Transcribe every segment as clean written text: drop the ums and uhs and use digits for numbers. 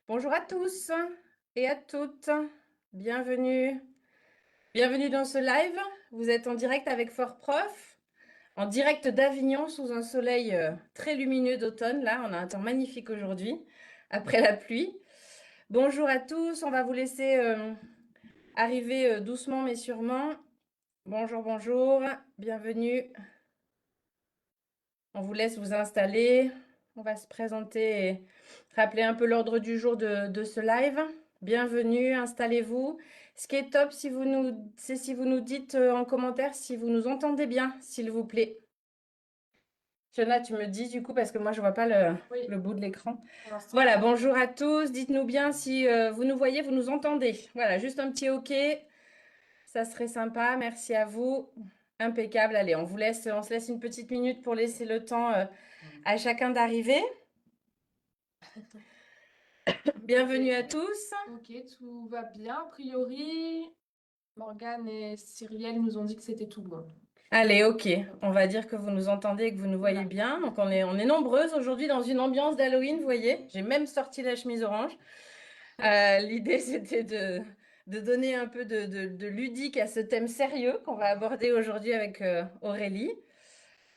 Bonjour à tous et à toutes. Bienvenue. Bienvenue dans ce live. Vous êtes en direct avec Fort Prof, en direct d'Avignon sous un soleil très lumineux d'automne. Là, on a un temps magnifique aujourd'hui, après la pluie. Bonjour à tous. On va vous laisser arriver doucement mais sûrement. Bonjour, bonjour. Bienvenue. On vous laisse vous installer. On va se présenter et rappeler un peu l'ordre du jour de ce live. Bienvenue, installez-vous. Ce qui est top, c'est si vous nous dites en commentaire si vous nous entendez bien, s'il vous plaît. Fiona, tu me dis du coup, parce que moi je vois pas Oui, le bout de l'écran. pour l'instant, Voilà, bonjour à tous. Dites-nous bien si vous nous voyez, vous nous entendez. Voilà, juste un petit OK. Ça serait sympa. Merci à vous. Impeccable. Allez, on se laisse une petite minute pour laisser le temps à chacun d'arriver. Bienvenue à tous. ok, tout va bien. A priori, Morgane et Cyrielle nous ont dit que c'était tout bon. Allez, ok. On va dire que vous nous entendez et que vous nous voyez Voilà. bien. Donc on est nombreuses aujourd'hui dans une ambiance d'Halloween, vous voyez. J'ai même sorti la chemise orange. L'idée, c'était de donner un peu de ludique à ce thème sérieux qu'on va aborder aujourd'hui avec Aurélie.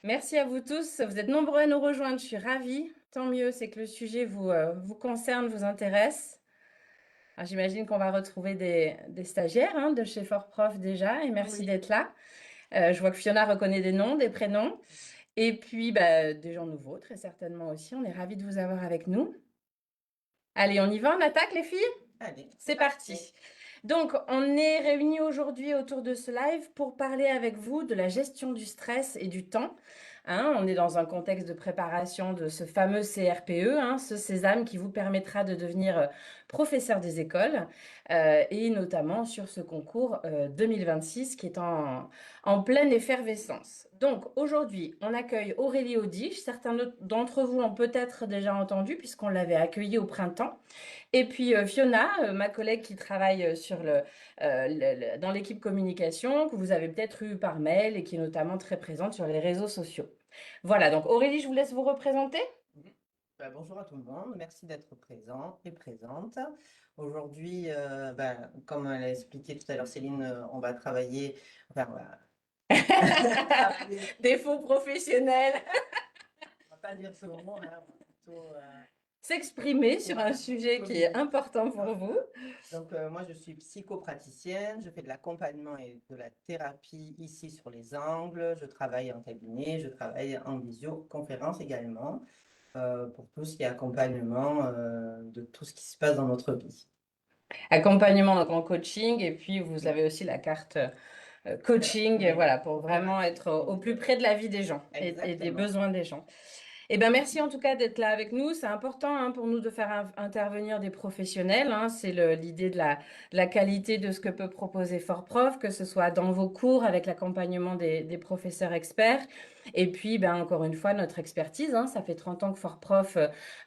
Merci à vous tous. Vous êtes nombreux à nous rejoindre. Je suis ravie. Tant mieux, c'est que le sujet vous concerne, vous intéresse. Alors, j'imagine qu'on va retrouver des stagiaires hein, de chez Fort Prof déjà, et merci Oui. d'être là. Je vois que Fiona reconnaît des noms, des prénoms, et puis bah, des gens nouveaux, très certainement aussi. On est ravis de vous avoir avec nous. Allez, on y va, on attaque les filles? Allez, C'est parti. Donc, on est réunis aujourd'hui autour de ce live pour parler avec vous de la gestion du stress et du temps. Hein, on est dans un contexte de préparation de ce fameux CRPE, hein, ce sésame qui vous permettra de devenir professeur des écoles, et notamment sur ce concours 2026 qui est en pleine effervescence. Donc, aujourd'hui, on accueille Aurélie Audige. Certains d'entre vous ont peut-être déjà entendu puisqu'on l'avait accueillie au printemps. Et puis Fiona, ma collègue qui travaille dans l'équipe communication, que vous avez peut-être eu par mail et qui est notamment très présente sur les réseaux sociaux. Voilà, donc Aurélie, je vous laisse vous représenter. bonjour à tout le monde, merci d'être présent et présente. Aujourd'hui, comme elle a expliqué tout à l'heure, Céline, on va travailler, enfin, on va travailler, Défaut professionnel. on va pas dire ce mot, hein, on va plutôt, S'exprimer sur un voilà, sujet qui est communiquer. important pour vous. Donc, moi, je suis psychopraticienne, je fais de l'accompagnement et de la thérapie ici sur les Angles. Je travaille en cabinet, je travaille en visioconférence également. Pour tout ce qui est accompagnement de tout ce qui se passe dans notre vie. Accompagnement donc en coaching et puis vous avez aussi la carte coaching, Oui, voilà, pour vraiment être au plus près de la vie des gens et des exactement. besoins des gens. Eh ben, merci en tout cas d'être là avec nous. C'est important hein, pour nous de faire intervenir des professionnels. Hein. C'est l'idée de la qualité de ce que peut proposer Fort Prof, que ce soit dans vos cours avec l'accompagnement des professeurs experts. Et puis, ben, encore une fois, notre expertise. Hein. Ça fait 30 ans que Fort Prof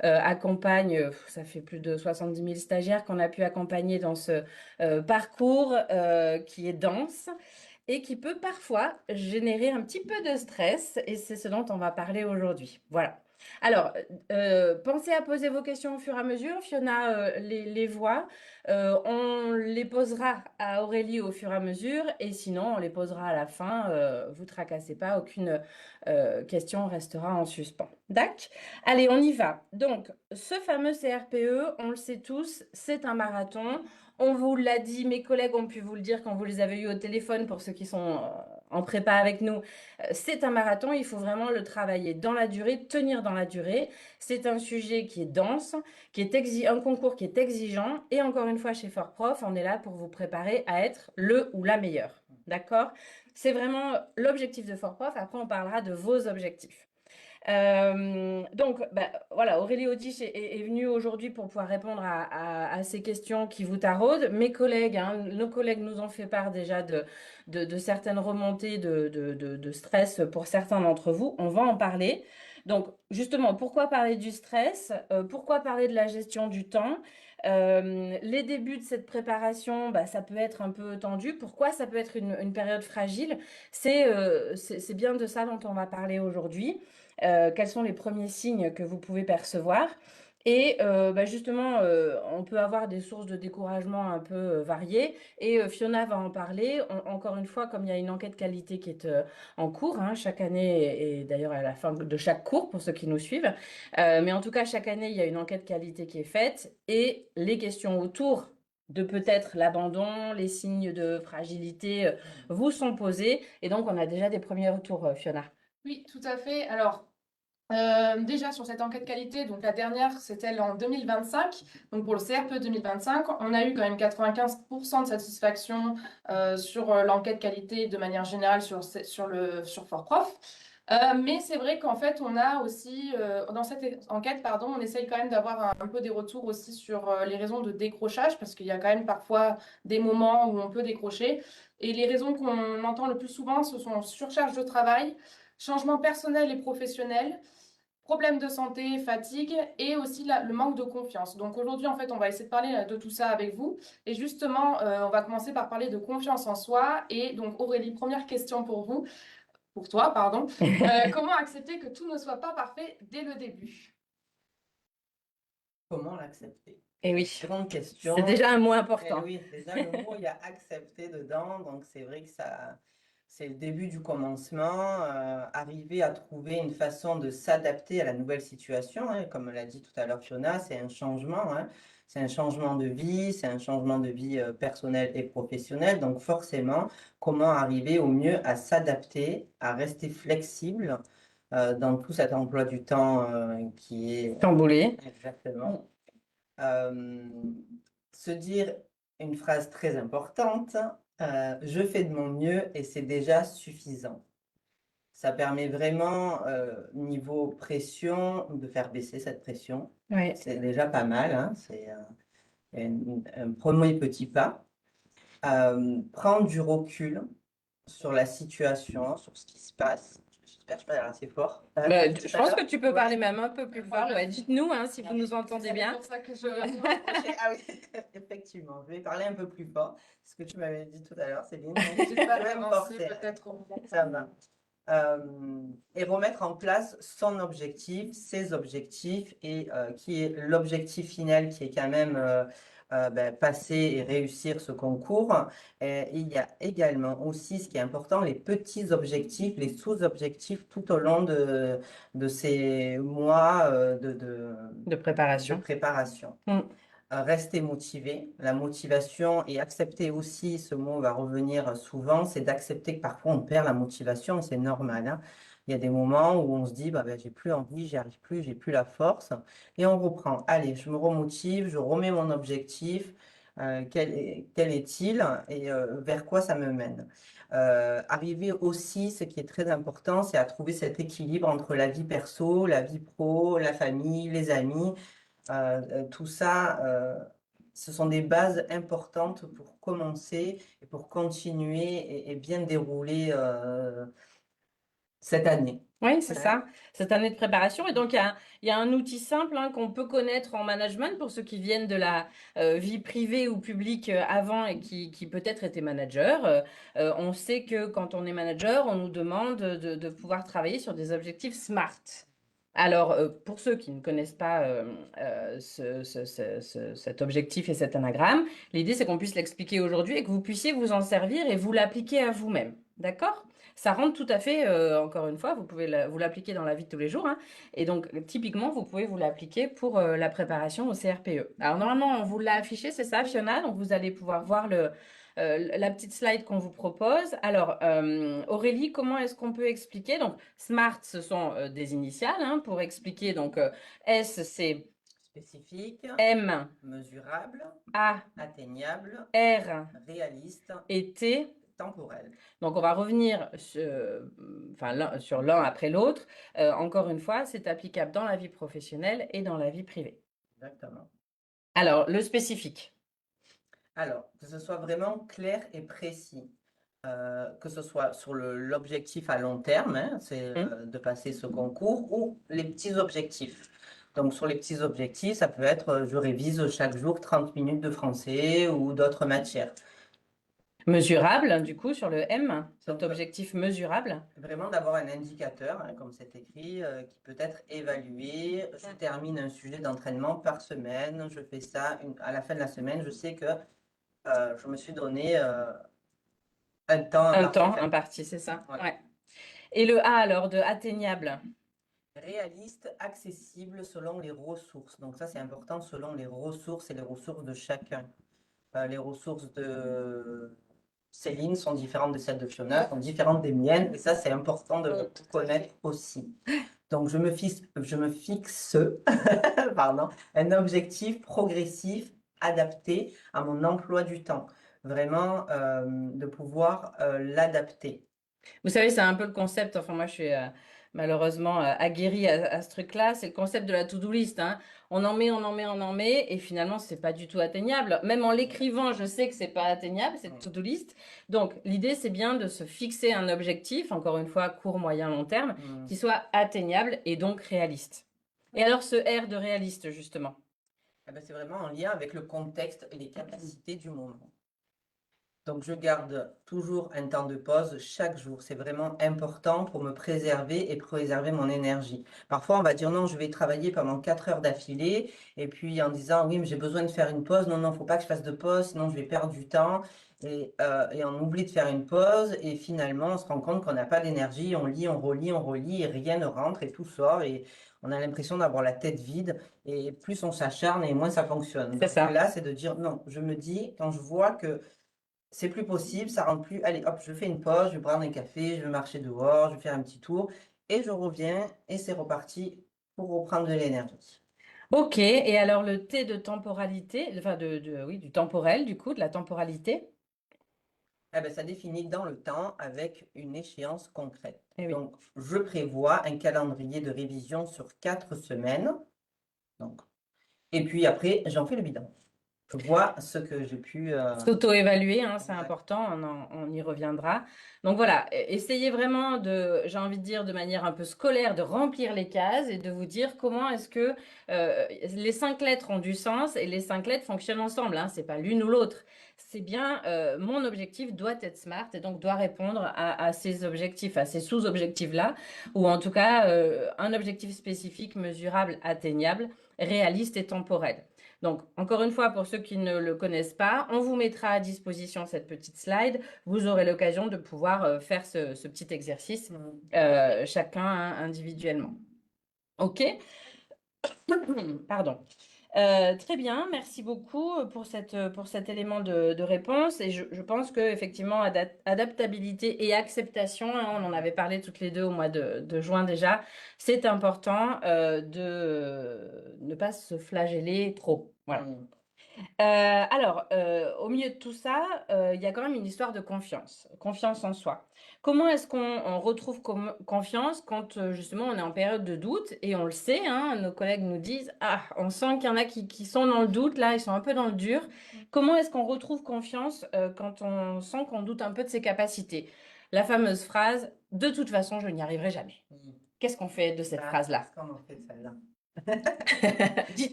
accompagne, ça fait plus de 70 000 stagiaires qu'on a pu accompagner dans ce parcours qui est dense et qui peut parfois générer un petit peu de stress, et c'est ce dont on va parler aujourd'hui. Voilà. Alors, pensez à poser vos questions au fur et à mesure. Fiona les voit. On les posera à Aurélie au fur et à mesure, et sinon, on les posera à la fin. Vous tracassez pas, aucune question restera en suspens. D'accord? Allez, on y va. Donc, ce fameux CRPE, on le sait tous, c'est un marathon. On vous l'a dit, mes collègues ont pu vous le dire quand vous les avez eus au téléphone pour ceux qui sont en prépa avec nous. C'est un marathon, il faut vraiment le travailler dans la durée, tenir dans la durée. C'est un sujet qui est dense, qui est un concours qui est exigeant. Et encore une fois, chez Fort Prof, on est là pour vous préparer à être le ou la meilleure. D'accord? C'est vraiment l'objectif de Fort Prof. Après, on parlera de vos objectifs. Donc, bah, voilà, Aurélie Audiche est venue aujourd'hui pour pouvoir répondre à ces questions qui vous taraudent. Mes collègues, hein, nos collègues nous ont fait part déjà de certaines remontées de stress pour certains d'entre vous. On va en parler. Donc, justement, pourquoi parler du stress? Pourquoi parler de la gestion du temps? Les débuts de cette préparation, bah, ça peut être un peu tendu. Pourquoi ça peut être une période fragile? C'est bien de ça dont on va parler aujourd'hui. Quels sont les premiers signes que vous pouvez percevoir? Et justement, on peut avoir des sources de découragement un peu variées. Et Fiona va en parler. Encore une fois, comme il y a une enquête qualité qui est en cours, hein, chaque année, et d'ailleurs à la fin de chaque cours pour ceux qui nous suivent. Mais en tout cas, chaque année, il y a une enquête qualité qui est faite. Et les questions autour de peut-être l'abandon, les signes de fragilité vous sont posées. Et donc, on a déjà des premiers retours, Fiona. Oui, tout à fait. Alors, déjà sur cette enquête qualité, donc la dernière, c'était en 2025. Donc pour le CRPE 2025, on a eu quand même 95% de satisfaction sur l'enquête qualité de manière générale sur FortProf. Mais c'est vrai qu'en fait, on a aussi, dans cette enquête, pardon, on essaye quand même d'avoir un peu des retours aussi sur les raisons de décrochage, parce qu'il y a quand même parfois des moments où on peut décrocher. Et les raisons qu'on entend le plus souvent, ce sont surcharge de travail, changement personnel et professionnel, problèmes de santé, fatigue et aussi le manque de confiance. Donc aujourd'hui, en fait, on va essayer de parler de tout ça avec vous. Et justement, on va commencer par parler de confiance en soi. Et donc Aurélie, première question pour vous, pour toi, pardon. Comment accepter que tout ne soit pas parfait dès le début? Comment l'accepter? Et oui, Grande question. c'est déjà un mot Eh important. oui, déjà le mot, il y a accepter dedans, donc c'est vrai que ça, c'est le début du commencement, arriver à trouver une façon de s'adapter à la nouvelle situation, hein, comme l'a dit tout à l'heure Fiona, c'est un changement, hein, c'est un changement de vie, c'est un changement de vie personnelle et professionnelle, donc forcément, comment arriver au mieux à s'adapter, à rester flexible dans tout cet emploi du temps qui est Chamboulé. exactement. Euh, Se dire une phrase très importante, je fais de mon mieux et c'est déjà suffisant. Ça permet vraiment, niveau pression, de faire baisser cette pression. Ouais. C'est déjà pas mal, hein, c'est un premier petit pas. Prendre du recul sur la situation, sur ce qui se passe. J'espère que je parle assez fort. Je pense que tu peux Ouais. parler même un peu plus fort. Ouais, dites-nous hein, si vous nous entendez C'est bien. pour ça que je... Ah oui, effectivement, je vais parler un peu plus fort, ce que tu m'avais dit tout à l'heure, Céline. J'ai pas Je vais me commencé forcer. peut-être au moment. Ça va. Et remettre en place son objectif, ses objectifs, et qui est l'objectif final, qui est quand même passer et réussir ce concours. Et il y a également aussi, ce qui est important, les petits objectifs, les sous-objectifs tout au long de ces mois De de préparation. préparation. Mm. Rester motivé. La motivation et accepter aussi, ce mot va revenir souvent, c'est d'accepter que parfois on perd la motivation et c'est normal, hein. Il y a des moments où on se dit, j'ai plus envie, j'y arrive plus, j'ai plus la force. Et on reprend. Allez, je me remotive, je remets mon objectif. Quel est-il et vers quoi ça me mène? Arriver aussi, ce qui est très important, c'est à trouver cet équilibre entre la vie perso, la vie pro, la famille, les amis. Tout ça, ce sont des bases importantes pour commencer et pour continuer et bien dérouler cette année. Oui, c'est Ouais. ça, cette année de préparation. Et donc, il y a un outil simple hein, qu'on peut connaître en management pour ceux qui viennent de la vie privée ou publique avant et qui peut-être étaient managers. On sait que quand on est manager, on nous demande de pouvoir travailler sur des objectifs SMART. Alors, pour ceux qui ne connaissent pas cet objectif et cet anagramme, l'idée c'est qu'on puisse l'expliquer aujourd'hui et que vous puissiez vous en servir et vous l'appliquer à vous-même. D'accord? Ça rentre tout à fait, encore une fois, vous pouvez vous l'appliquer dans la vie de tous les jours, hein. Et donc, typiquement, vous pouvez vous l'appliquer pour la préparation au CRPE. Alors, normalement, on vous l'a affiché, c'est ça, Fiona? Donc, vous allez pouvoir voir la petite slide qu'on vous propose. Alors, Aurélie, comment est-ce qu'on peut expliquer? Donc, SMART, ce sont des initiales hein, pour expliquer. Donc, S, c'est Spécifique, M, mesurable, A, atteignable, R réaliste, et T. temporel. Donc, on va revenir sur l'un après l'autre. Encore une fois, c'est applicable dans la vie professionnelle et dans la vie privée. Exactement. Alors, le spécifique. Alors, que ce soit vraiment clair et précis. Que ce soit sur l'objectif à long terme, hein, c'est de passer ce concours, ou les petits objectifs. Donc, sur les petits objectifs, ça peut être je révise chaque jour 30 minutes de français ou d'autres matières. Mesurable, hein, du coup, sur le M, cet Donc, objectif mesurable. vraiment d'avoir un indicateur, hein, comme c'est écrit, qui peut être évalué. Je termine un sujet d'entraînement par semaine. Je fais ça à la fin de la semaine. Je sais que je me suis donné un temps Un imparti. temps Enfin, imparti, c'est ça. voilà. Ouais. Et le A, alors, de atteignable. Réaliste, accessible selon les ressources. Donc ça, c'est important selon les ressources et les ressources de chacun. Les ressources de Céline sont différentes de celles de Fiona, sont différentes des miennes. Et ça, c'est important de le connaître aussi. Donc, je me fixe pardon, un objectif progressif adapté à mon emploi du temps. Vraiment, de pouvoir l'adapter. Vous savez, c'est un peu le concept, enfin moi je suis malheureusement aguerrie à ce truc-là, c'est le concept de la to-do list, hein. On en met, on en met, on en met, et finalement c'est pas du tout atteignable. Même en l'écrivant, je sais que c'est pas atteignable, cette to-do list. Donc l'idée c'est bien de se fixer un objectif, encore une fois court, moyen, long terme, Mm. qui soit atteignable et donc réaliste. Et alors ce R de réaliste justement. Eh ben, c'est vraiment en lien avec le contexte et les capacités du moment. Donc, je garde toujours un temps de pause chaque jour. C'est vraiment important pour me préserver et préserver mon énergie. Parfois, on va dire non, je vais travailler pendant 4 heures d'affilée. Et puis, en disant oui, mais j'ai besoin de faire une pause. Non, non, il ne faut pas que je fasse de pause, sinon je vais perdre du temps. Et on oublie de faire une pause. Et finalement, on se rend compte qu'on n'a pas d'énergie. On lit, on relit et rien ne rentre et tout sort. Et on a l'impression d'avoir la tête vide. Et plus on s'acharne et moins ça fonctionne. C'est Donc ça. là, c'est de dire non, je me dis, quand je vois que c'est plus possible, ça rentre plus. Allez, hop, je fais une pause, je vais prendre un café, je vais marcher dehors, je vais faire un petit tour et je reviens et c'est reparti pour reprendre de l'énergie. Ok, et alors le T de temporalité, enfin oui, du temporel du coup, de la temporalité. Eh ben, ça définit dans le temps avec une échéance concrète. Eh oui. Donc, je prévois un calendrier de révision sur 4 semaines. Donc, et puis après, j'en fais le bilan. Je vois ce que j'ai pu. S'auto-évaluer, hein, c'est Exact. important, on y reviendra. Donc voilà, essayez vraiment de, j'ai envie de dire de manière un peu scolaire, de remplir les cases et de vous dire comment est-ce que les 5 lettres ont du sens et les 5 lettres fonctionnent ensemble, hein, c'est pas l'une ou l'autre. C'est bien, mon objectif doit être SMART et donc doit répondre à ces objectifs, à ces sous-objectifs-là, ou en tout cas un objectif spécifique, mesurable, atteignable, réaliste et temporel. Donc, encore une fois, pour ceux qui ne le connaissent pas, on vous mettra à disposition cette petite slide. Vous aurez l'occasion de pouvoir faire ce petit exercice chacun individuellement. OK? Pardon. Très bien, merci beaucoup pour cet élément de réponse. Et je pense que effectivement, adaptabilité et acceptation, hein, on en avait parlé toutes les deux au mois de juin déjà, c'est important de ne pas se flageller trop. Voilà. Alors, au milieu de tout ça, il y a quand même une histoire de confiance, confiance en soi. Comment est-ce qu'on retrouve confiance quand justement on est en période de doute et on le sait, hein, nos collègues nous disent, ah, on sent qu'il y en a qui sont dans le doute, là, ils sont un peu dans le dur. Comment est-ce qu'on retrouve confiance quand on sent qu'on doute un peu de ses capacités? La fameuse phrase, de toute façon, je n'y arriverai jamais. Qu'est-ce qu'on fait de cette phrase-là? Qu'est-ce qu'on en fait de celle-là?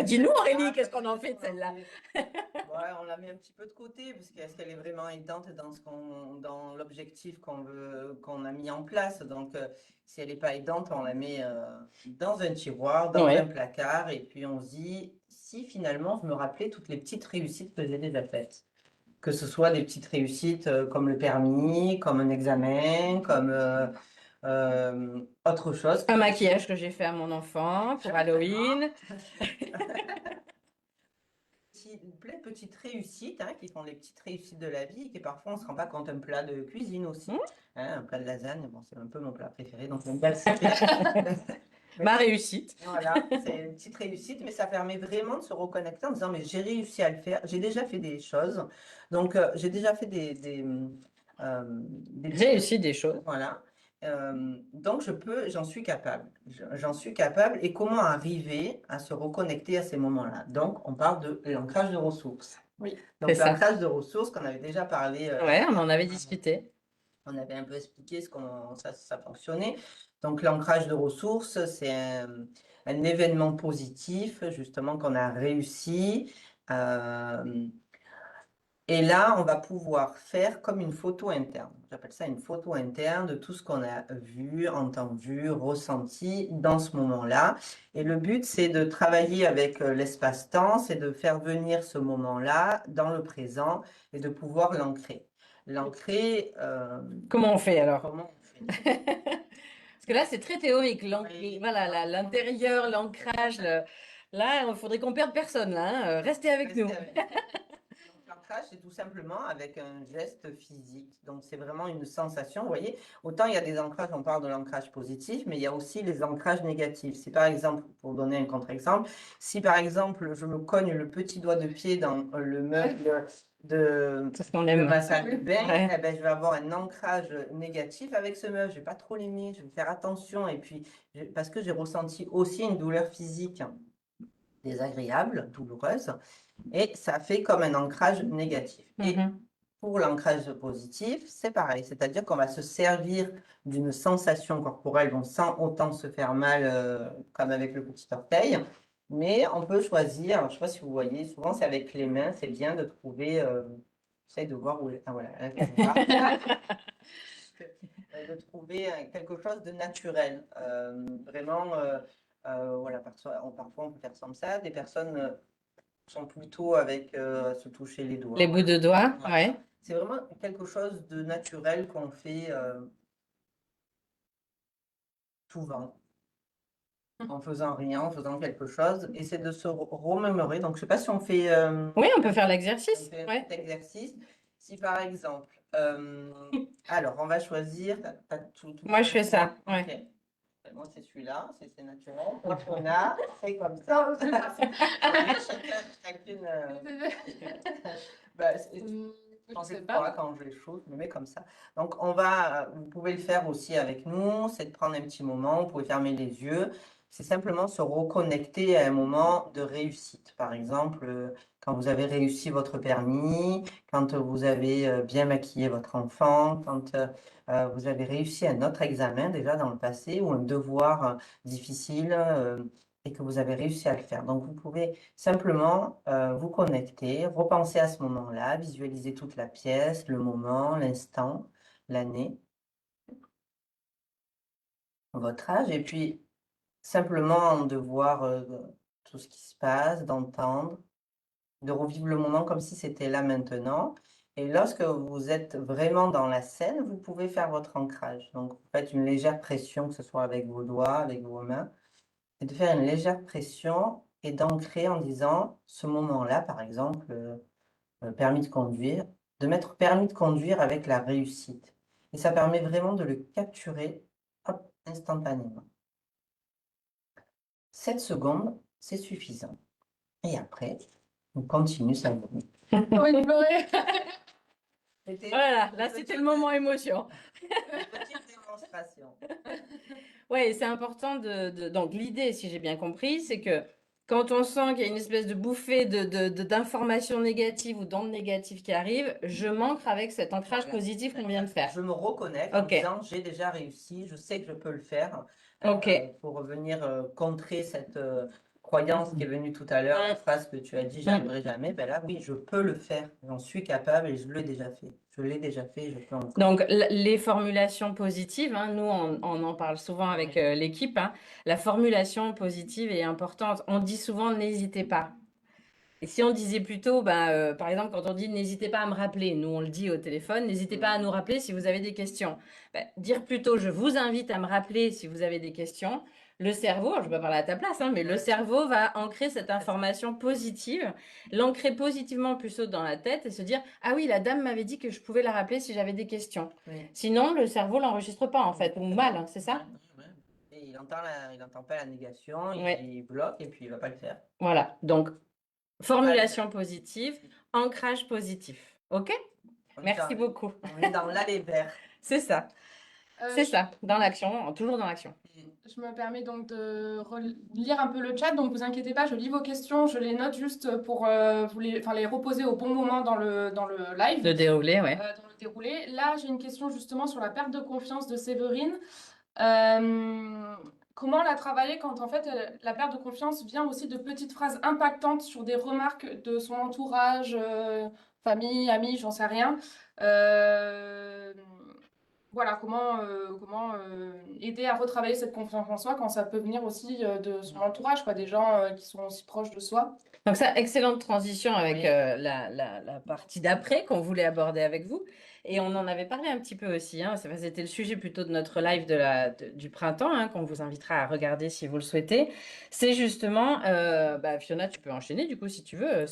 Dis-nous, Aurélie, qu'est-ce qu'on en fait de celle-là? Ouais, on la met un petit peu de côté parce qu'est-ce qu'elle est vraiment aidante dans l'objectif qu'on a mis en place. Donc, si elle n'est pas aidante, on la met dans un tiroir, dans un Ouais. placard, et puis on se dit, si finalement je me rappelais toutes les petites réussites que j'ai déjà faites, que ce soit des petites réussites comme le permis, comme un examen, comme autre chose. Un maquillage que j'ai fait à mon enfant pour Halloween. Plein de petites réussites, hein, qui sont les petites réussites de la vie, et qui parfois on ne se rend pas compte. Un plat de cuisine aussi, hein, un plat de lasagne, bon, c'est un peu mon plat préféré, donc j'aime bien le citer. Ma réussite. Voilà, c'est une petite réussite, mais ça permet vraiment de se reconnecter en disant, mais j'ai réussi à le faire, j'ai déjà fait des choses, donc j'ai déjà fait des J'ai réussi des choses. voilà. Donc j'en suis capable. J'en suis capable. Et comment arriver à se reconnecter à ces moments-là? Donc, on parle de l'ancrage de ressources. Oui, Donc, c'est ça. l'ancrage de ressources qu'on avait déjà parlé. Ouais, on en avait discuté. On avait un peu expliqué ça fonctionnait. Donc, l'ancrage de ressources, c'est un événement positif, justement, qu'on a réussi. Et là, on va pouvoir faire comme une photo interne. J'appelle ça une photo interne de tout ce qu'on a vu, entendu, ressenti dans ce moment-là. Et le but, c'est de travailler avec l'espace-temps, c'est de faire venir ce moment-là dans le présent et de pouvoir l'ancrer. L'ancrer, Comment on fait alors? comment on fait? Parce que là, c'est très théorique. Oui. Voilà, l'intérieur, l'ancrage. Là, il faudrait qu'on perde personne, là, hein. Restez avec Restez nous. avec nous. Donc, l'ancrage, c'est tout simplement avec un geste physique. Donc, c'est vraiment une sensation. Vous voyez, autant il y a des ancrages, on parle de l'ancrage positif, mais il y a aussi les ancrages négatifs. Si par exemple, pour donner un contre-exemple, si par exemple, je me cogne le petit doigt de pied dans le meuble C'est ce qu'on de aime. ma salle de bain, Ouais. eh ben, je vais avoir un ancrage négatif avec ce meuble. Je vais pas trop l'aimer, je vais faire attention. Et puis, parce que j'ai ressenti aussi une douleur physique désagréable, douloureuse, et ça fait comme un ancrage négatif. Et Mhm. pour l'ancrage positif, c'est pareil, c'est-à-dire qu'on va se servir d'une sensation corporelle, donc sans autant se faire mal comme avec le petit orteil, mais on peut choisir, alors, je ne sais pas si vous voyez, souvent c'est avec les mains, c'est bien de trouver, j'essaie de voir où, ah, voilà, la caméra. De trouver quelque chose de naturel. Vraiment, voilà, parfois on peut faire comme ça. Des personnes sont plutôt avec se toucher les doigts. Les bouts de doigts, Voilà. ouais. C'est vraiment quelque chose de naturel qu'on fait souvent, en faisant rien, en faisant quelque chose. Et c'est de se remémorer. Donc, je ne sais pas si on fait, Oui, on peut faire on l'exercice. fait un Ouais. petit exercice. Si par exemple, alors on va choisir, t'as tout Moi, je fais prêt? ça. Ouais. Ok. Moi, c'est celui-là, c'est naturel. Quand on a, c'est comme ça. Chacune. Bah, Je pensez sais pas pas. quand je les chose, je me mets comme ça. Donc, vous pouvez le faire aussi avec nous, c'est de prendre un petit moment, vous pouvez fermer les yeux. C'est simplement se reconnecter à un moment de réussite. Par exemple, quand vous avez réussi votre permis, quand vous avez bien maquillé votre enfant, quand vous avez réussi un autre examen déjà dans le passé ou un devoir difficile et que vous avez réussi à le faire. Donc, vous pouvez simplement vous connecter, repenser à ce moment-là, visualiser toute la pièce, le moment, l'instant, l'année, votre âge, et puis simplement de voir tout ce qui se passe, d'entendre, de revivre le moment comme si c'était là maintenant. Et lorsque vous êtes vraiment dans la scène, vous pouvez faire votre ancrage. Donc, vous faites une légère pression, que ce soit avec vos doigts, avec vos mains, et de faire une légère pression et d'ancrer en disant ce moment-là, par exemple, permis de conduire, de mettre permis de conduire avec la réussite. Et ça permet vraiment de le capturer hop, instantanément. 7 secondes, c'est suffisant. Et après, on continue sa journée. Oui, pleurer. Voilà, là, c'était le moment émotion. Petite démonstration. Oui, c'est important Donc, l'idée, si j'ai bien compris, c'est que quand on sent qu'il y a une espèce de bouffée d'informations négatives ou d'ondes négatives qui arrivent, je m'ancre avec cet ancrage Voilà. positif qu'on vient de faire. Je me reconnecte en Ok, disant j'ai déjà réussi, je sais que je peux le faire ok. pour venir contrer cette croyance qui est venue tout à l'heure, la phrase que tu as dit, j'y arriverai jamais. Ben là, oui, je peux le faire, j'en suis capable et je l'ai déjà fait. Je l'ai déjà fait, je peux encore. Donc, les formulations positives, hein, nous, on en parle souvent avec l'équipe, hein. La formulation positive est importante. On dit souvent n'hésitez pas. Et si on disait plutôt, par exemple, quand on dit n'hésitez pas à me rappeler, nous on le dit au téléphone, n'hésitez pas à nous rappeler si vous avez des questions. Dire plutôt je vous invite à me rappeler si vous avez des questions. Le cerveau, alors je ne vais pas parler à ta place, hein, mais le cerveau va ancrer cette information positive, l'ancrer positivement plutôt dans la tête et se dire ah oui, la dame m'avait dit que je pouvais la rappeler si j'avais des questions. Oui. Sinon, le cerveau l'enregistre pas en fait, ou mal, hein, c'est ça? Ouais, ouais. Et il entend pas la négation, Ouais. il bloque et puis il va pas le faire. Voilà. Donc, formulation positive, ancrage positif. OK? Merci beaucoup. On est dans l'aller vers. C'est ça. C'est Je, ça. Dans l'action, toujours dans l'action. je me permets donc de lire un peu le chat, donc vous inquiétez pas, je lis vos questions, je les note juste pour les reposer au bon moment dans le live, De dérouler, ouais. dans le déroulé. Là, j'ai une question justement sur la perte de confiance de Séverine. Euh, Comment la travailler quand en fait la perte de confiance vient aussi de petites phrases impactantes sur des remarques de son entourage, famille, amis, j'en sais rien. Euh, voilà, comment aider à retravailler cette confiance en soi quand ça peut venir aussi de son entourage, quoi, des gens qui sont aussi proches de soi. Donc ça, excellente transition avec Oui. la partie d'après qu'on voulait aborder avec vous. Et on en avait parlé un petit peu aussi, hein. C'était le sujet plutôt de notre live du printemps, hein, qu'on vous invitera à regarder si vous le souhaitez. C'est justement, Fiona, tu peux enchaîner du coup si tu veux,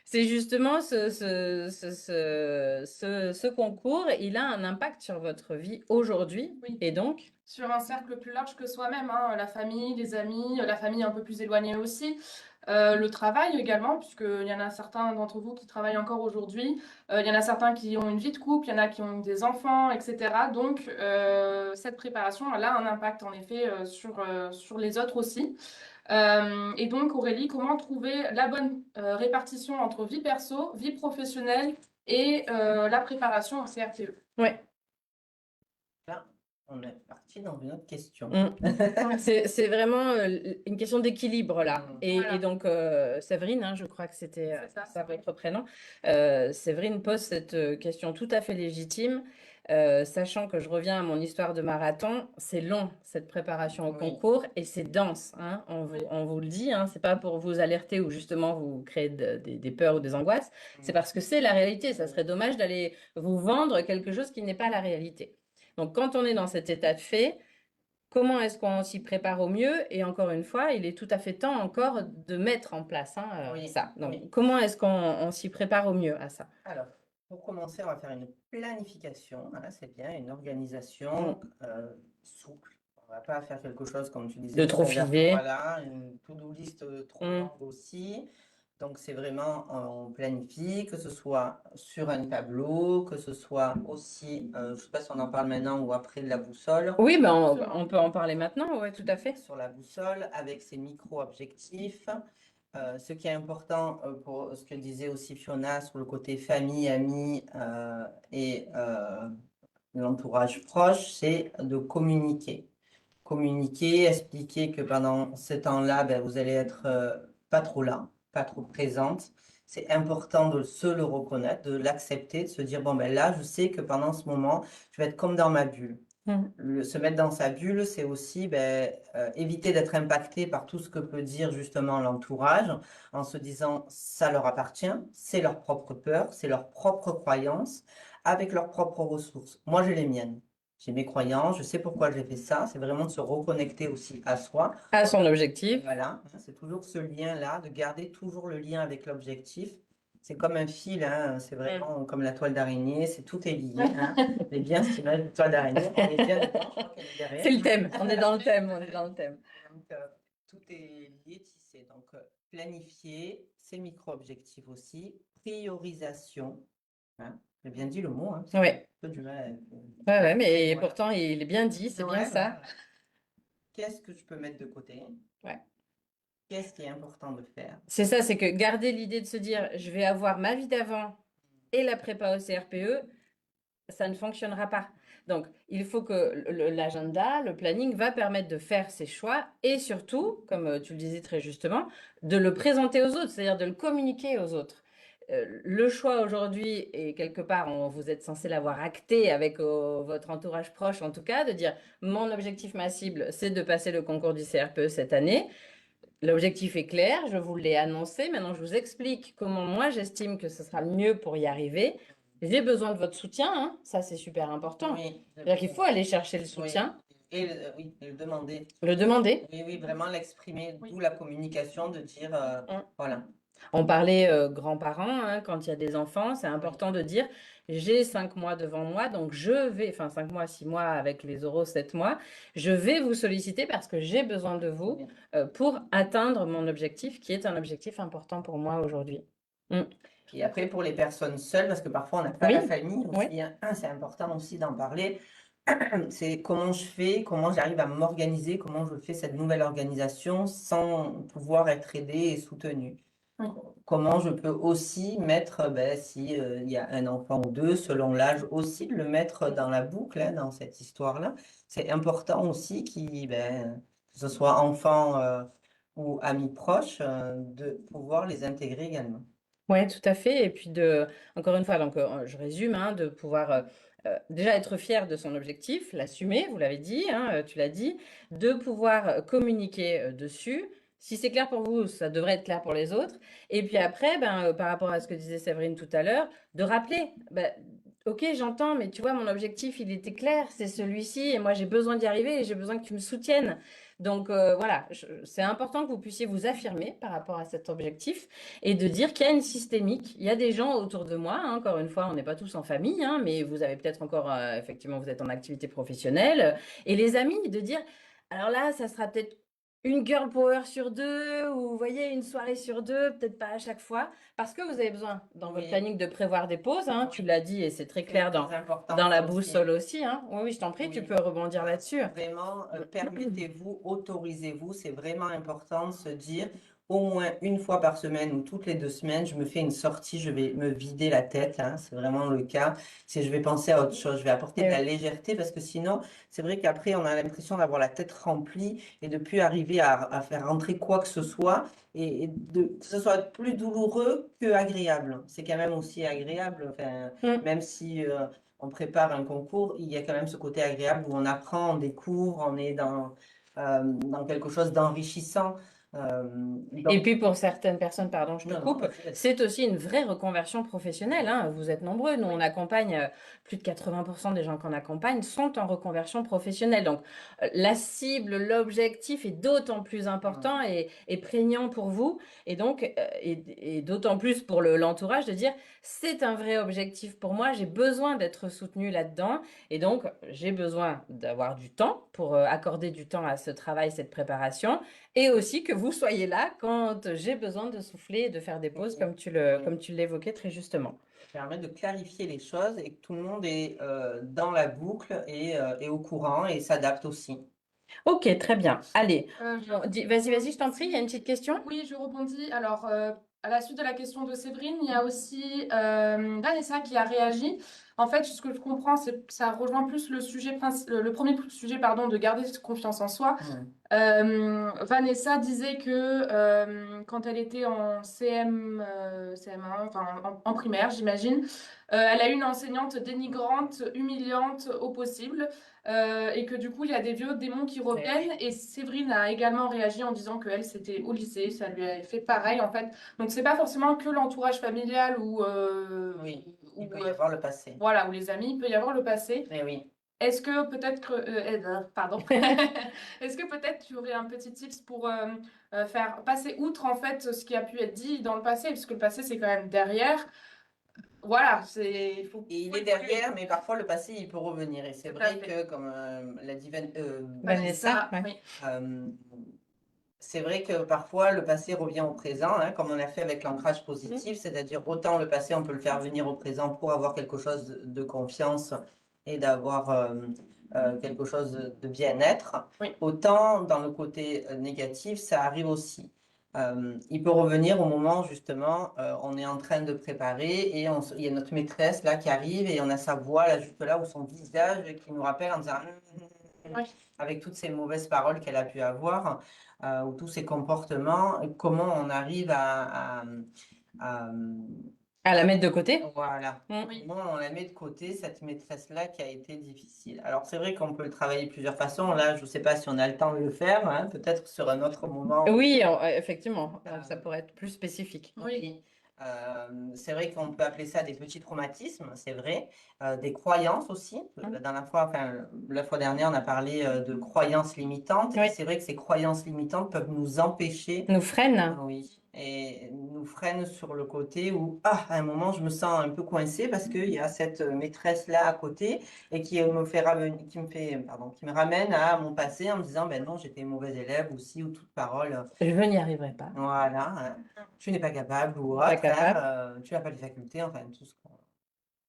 c'est justement ce concours, il a un impact sur votre vie aujourd'hui. Oui. Et donc, Sur un cercle plus large que soi-même, hein, la famille, les amis, la famille un peu plus éloignée aussi, le travail également, puisqu'il y en a certains d'entre vous qui travaillent encore aujourd'hui, il y en a certains qui ont une vie de couple, il y en a qui ont des enfants, etc. Donc, cette préparation, elle a un impact en effet sur les autres aussi. Et donc, Aurélie, comment trouver la bonne répartition entre vie perso, vie professionnelle et la préparation au CRTE? ouais. Là, on est parti dans une autre question. C'est vraiment une question d'équilibre là. Et Voilà. donc, Séverine, hein, je crois que c'était C'est ça. ça votre prénom. Séverine pose cette question tout à fait légitime, sachant que je reviens à mon histoire de marathon. C'est long, cette préparation au Oui. concours, et c'est dense, hein, on vous le dit, hein, c'est pas pour vous alerter ou justement vous créer des peurs ou des angoisses. C'est parce que c'est la réalité. Ça serait dommage d'aller vous vendre quelque chose qui n'est pas la réalité. Donc, quand on est dans cet état de fait, comment est-ce qu'on s'y prépare au mieux? Et encore une fois, il est tout à fait temps encore de mettre en place, hein, Oui, ça. Donc, oui. comment est-ce qu'on s'y prépare au mieux à ça? Alors, pour commencer, on va faire une planification. Voilà, c'est bien, une organisation souple. On va pas faire quelque chose, comme tu disais, De trop filer. voilà, une to-do list trop Mm. longue aussi. Donc, c'est vraiment, on planifie, que ce soit sur un tableau, que ce soit aussi, je ne sais pas si on en parle maintenant ou après, de la boussole. Oui, ben on peut en parler maintenant, oui, tout à fait. Sur la boussole, avec ses micro-objectifs. Ce qui est important pour ce que disait aussi Fiona sur le côté famille, amis et l'entourage proche, c'est de communiquer. Communiquer, expliquer que pendant ce temps-là, ben, vous allez être pas trop là, pas trop présente. C'est important de se le reconnaître, de l'accepter, de se dire, bon, ben là, je sais que pendant ce moment, je vais être comme dans ma bulle. Se mettre dans sa bulle, c'est aussi éviter d'être impacté par tout ce que peut dire justement l'entourage, en se disant ça leur appartient, c'est leur propre peur, c'est leur propre croyance, avec leurs propres ressources. Moi, j'ai les miennes. J'ai mes croyances, je sais pourquoi j'ai fait ça. C'est vraiment de se reconnecter aussi à soi. À son objectif. Voilà, c'est toujours ce lien-là, de garder toujours le lien avec l'objectif. C'est comme un fil, hein, c'est vraiment comme la toile d'araignée, tout est lié. Hein. Mais bien, cette image de toile d'araignée, on est bien dedans, je crois qu'elle est derrière. C'est le thème, on est dans le thème, on est dans le thème. Donc, tout est lié, tissé. Donc, planifier, ses micro-objectifs aussi, priorisation. Hein. J'ai bien dit le mot, hein, parce que Oui. j'ai un peu du mal avec Ouais, mais voilà. pourtant, il est bien dit, c'est bien Ouais, ça. voilà. Qu'est-ce que je peux mettre de côté? Ouais. Qu'est-ce qui est important de faire? C'est ça, c'est que garder l'idée de se dire, je vais avoir ma vie d'avant et la prépa au CRPE, ça ne fonctionnera pas. Donc, il faut que l'agenda, le planning va permettre de faire ses choix et surtout, comme tu le disais très justement, de le présenter aux autres, c'est-à-dire de le communiquer aux autres. Le choix aujourd'hui, et quelque part, vous êtes censé l'avoir acté avec votre entourage proche, en tout cas, de dire mon objectif, ma cible, c'est de passer le concours du CRPE cette année. L'objectif est clair, je vous l'ai annoncé. Maintenant, je vous explique comment moi j'estime que ce sera le mieux pour y arriver. J'ai besoin de votre soutien, hein. Ça c'est super important. Oui, C'est-à-dire qu'il faut aller chercher le soutien, et oui, le demander. le demander. Oui, oui, vraiment l'exprimer, d'où la communication, de dire, voilà. On parlait grands-parents, hein, quand il y a des enfants, c'est important de dire j'ai 5 mois devant moi, donc je vais, enfin 5 mois, 6 mois avec les euros, 7 mois, je vais vous solliciter parce que j'ai besoin de vous pour atteindre mon objectif qui est un objectif important pour moi aujourd'hui. Puis après, pour les personnes seules, parce que parfois on n'a pas Oui, la famille aussi, oui. hein, c'est important aussi d'en parler. C'est comment je fais, comment j'arrive à m'organiser, comment je fais cette nouvelle organisation sans pouvoir être aidée et soutenue. Oui. Comment je peux aussi mettre, si il y a un enfant ou deux, selon l'âge aussi, de le mettre dans la boucle, hein, dans cette histoire-là. C'est important aussi que ce soit enfant ou amis proches, de pouvoir les intégrer également. Ouais, tout à fait. Et puis encore une fois, donc je résume, hein, de pouvoir déjà être fier de son objectif, l'assumer, vous l'avez dit, hein, tu l'as dit, de pouvoir communiquer dessus. Si c'est clair pour vous, ça devrait être clair pour les autres. Et puis après, ben, par rapport à ce que disait Séverine tout à l'heure, de rappeler, ben, ok, j'entends, mais tu vois, mon objectif, il était clair, c'est celui-ci, et moi j'ai besoin d'y arriver, et j'ai besoin que tu me soutiennes. Donc voilà, c'est important que vous puissiez vous affirmer par rapport à cet objectif et de dire qu'il y a une systémique. Il y a des gens autour de moi, hein, encore une fois, on n'est pas tous en famille, hein, mais vous avez peut-être encore, effectivement, vous êtes en activité professionnelle. Et les amis, de dire, alors là, ça sera peut-être une girl power sur deux, ou vous voyez, une soirée sur deux, peut-être pas à chaque fois, parce que vous avez besoin, dans votre Oui, planning, de prévoir des pauses, hein, tu oui, l'as dit, et c'est très c'est clair très important dans la ça aussi. boussole aussi. Hein. Oui, oui, je t'en prie, tu Oui, peux rebondir là-dessus. vraiment, permettez-vous, autorisez-vous, c'est vraiment important de se dire au moins une fois par semaine ou toutes les 2 semaines, je me fais une sortie, je vais me vider la tête, hein, c'est vraiment le cas. C'est je vais penser à autre chose, je vais apporter de Eh la oui. légèreté parce que sinon, c'est vrai qu'après, on a l'impression d'avoir la tête remplie et de plus arriver à faire rentrer quoi que ce soit que ce soit plus douloureux que agréable. C'est quand même aussi agréable, enfin, Mm. même si on prépare un concours, il y a quand même ce côté agréable où on apprend, on découvre, on est dans quelque chose d'enrichissant. Et Donc, puis pour certaines personnes, pardon, je te non, non, coupe, vas-y, vas-y. c'est aussi une vraie reconversion professionnelle. Hein. Vous êtes nombreux. Nous, on Oui, accompagne plus de 80% des gens qu'on accompagne sont en reconversion professionnelle. Donc la cible, l'objectif est d'autant plus important et prégnant pour vous. Et donc, et d'autant plus pour l'entourage de dire, c'est un vrai objectif pour moi. J'ai besoin d'être soutenu là-dedans. Et donc, j'ai besoin d'avoir du temps pour accorder du temps à ce travail, cette préparation. Et aussi que vous soyez là quand j'ai besoin de souffler et de faire des pauses, Oui, oui. comme tu l'évoquais très justement. Ça permet de clarifier les choses et que tout le monde est dans la boucle et au courant et s'adapte aussi. Ok, très bien. Allez, je vas-y, vas-y, je t'en prie, il y a une petite rebondis. question? Oui, je rebondis. Alors, à la suite de la question de Séverine, il y a aussi Vanessa qui a réagi. En fait, ce que je comprends, c'est que ça rejoint plus le sujet, le premier sujet, pardon, de garder confiance en soi. Mm. Vanessa disait que quand elle était en CM1, enfin en primaire, j'imagine, elle a eu une enseignante dénigrante, humiliante au possible, et que du coup, il y a des vieux démons qui Eh reviennent. oui, Et Séverine a également réagi en disant qu'elle, c'était au lycée, ça lui a fait pareil, en fait. Donc, c'est pas forcément que l'entourage familial oui, il peut ou, y avoir le passé. voilà, ou les amis, il peut y avoir le passé. Eh oui. Est-ce que peut-être que, pardon, est-ce que peut-être tu aurais un petit tips pour faire passer outre en fait ce qui a pu être dit dans le passé, puisque le passé c'est quand même derrière. Voilà, Et il faut est évoluer. derrière, mais parfois le passé, il peut revenir. Et c'est Tout à vrai fait. que, comme l'a dit Vanessa, Vanessa, ouais. oui. euh, c'est vrai que parfois le passé revient au présent, hein, comme on a fait avec l'ancrage Mm. positif, c'est-à-dire autant le passé, on peut le faire venir au présent pour avoir quelque chose de confiance et d'avoir quelque chose de bien-être, Oui, autant dans le côté négatif, ça arrive aussi. Il peut revenir au moment justement, on est en train de préparer et il y a notre maîtresse là qui arrive et on a sa voix là juste là ou son visage qui nous rappelle en disant oui, avec toutes ces mauvaises paroles qu'elle a pu avoir ou tous ces comportements, comment on arrive à, À la mettre de côté? voilà, Mm. oui, comment on la met de côté, cette maîtresse-là qui a été difficile. Alors c'est vrai qu'on peut le travailler de plusieurs façons. Là, je ne sais pas si on a le temps de le faire, hein, peut-être sur un autre moment. Oui, effectivement, ça Euh, pourrait être plus spécifique. oui, oui. C'est vrai qu'on peut appeler ça des petits traumatismes, c'est vrai. Des croyances aussi. Mm. La fois dernière, on a parlé de croyances limitantes. Et Oui, c'est vrai que ces croyances limitantes peuvent nous empêcher, nous freine. oui, et nous freinent sur le côté où, ah, à un moment, je me sens un peu coincée parce qu'il y a cette maîtresse-là à côté et qui me ramène à mon passé en me disant, ben non, j'étais une mauvaise élève aussi, ou toute parole. Je n'y arriverai pas. Voilà, hein. Tu n'es pas capable ou Pas autre, capable. hein, tu n'as pas les facultés, enfin tout ce qu'on...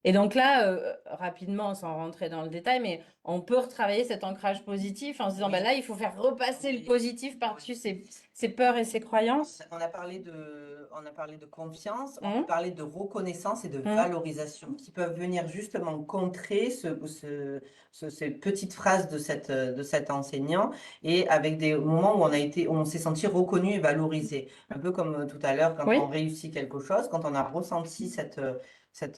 Et donc là, rapidement, sans rentrer dans le détail, mais on peut retravailler cet ancrage positif en se disant, bah Oui. là, il faut faire repasser le Oui. positif par-dessus ces peurs et ces croyances. On a parlé de confiance, on a Hum, parlé de reconnaissance et de hum. valorisation qui peuvent venir justement contrer ces petites phrases de cet enseignant et avec des moments où où on s'est senti reconnu et valorisé. Un peu comme tout à l'heure, quand on Oui. réussit quelque chose, quand on a ressenti cette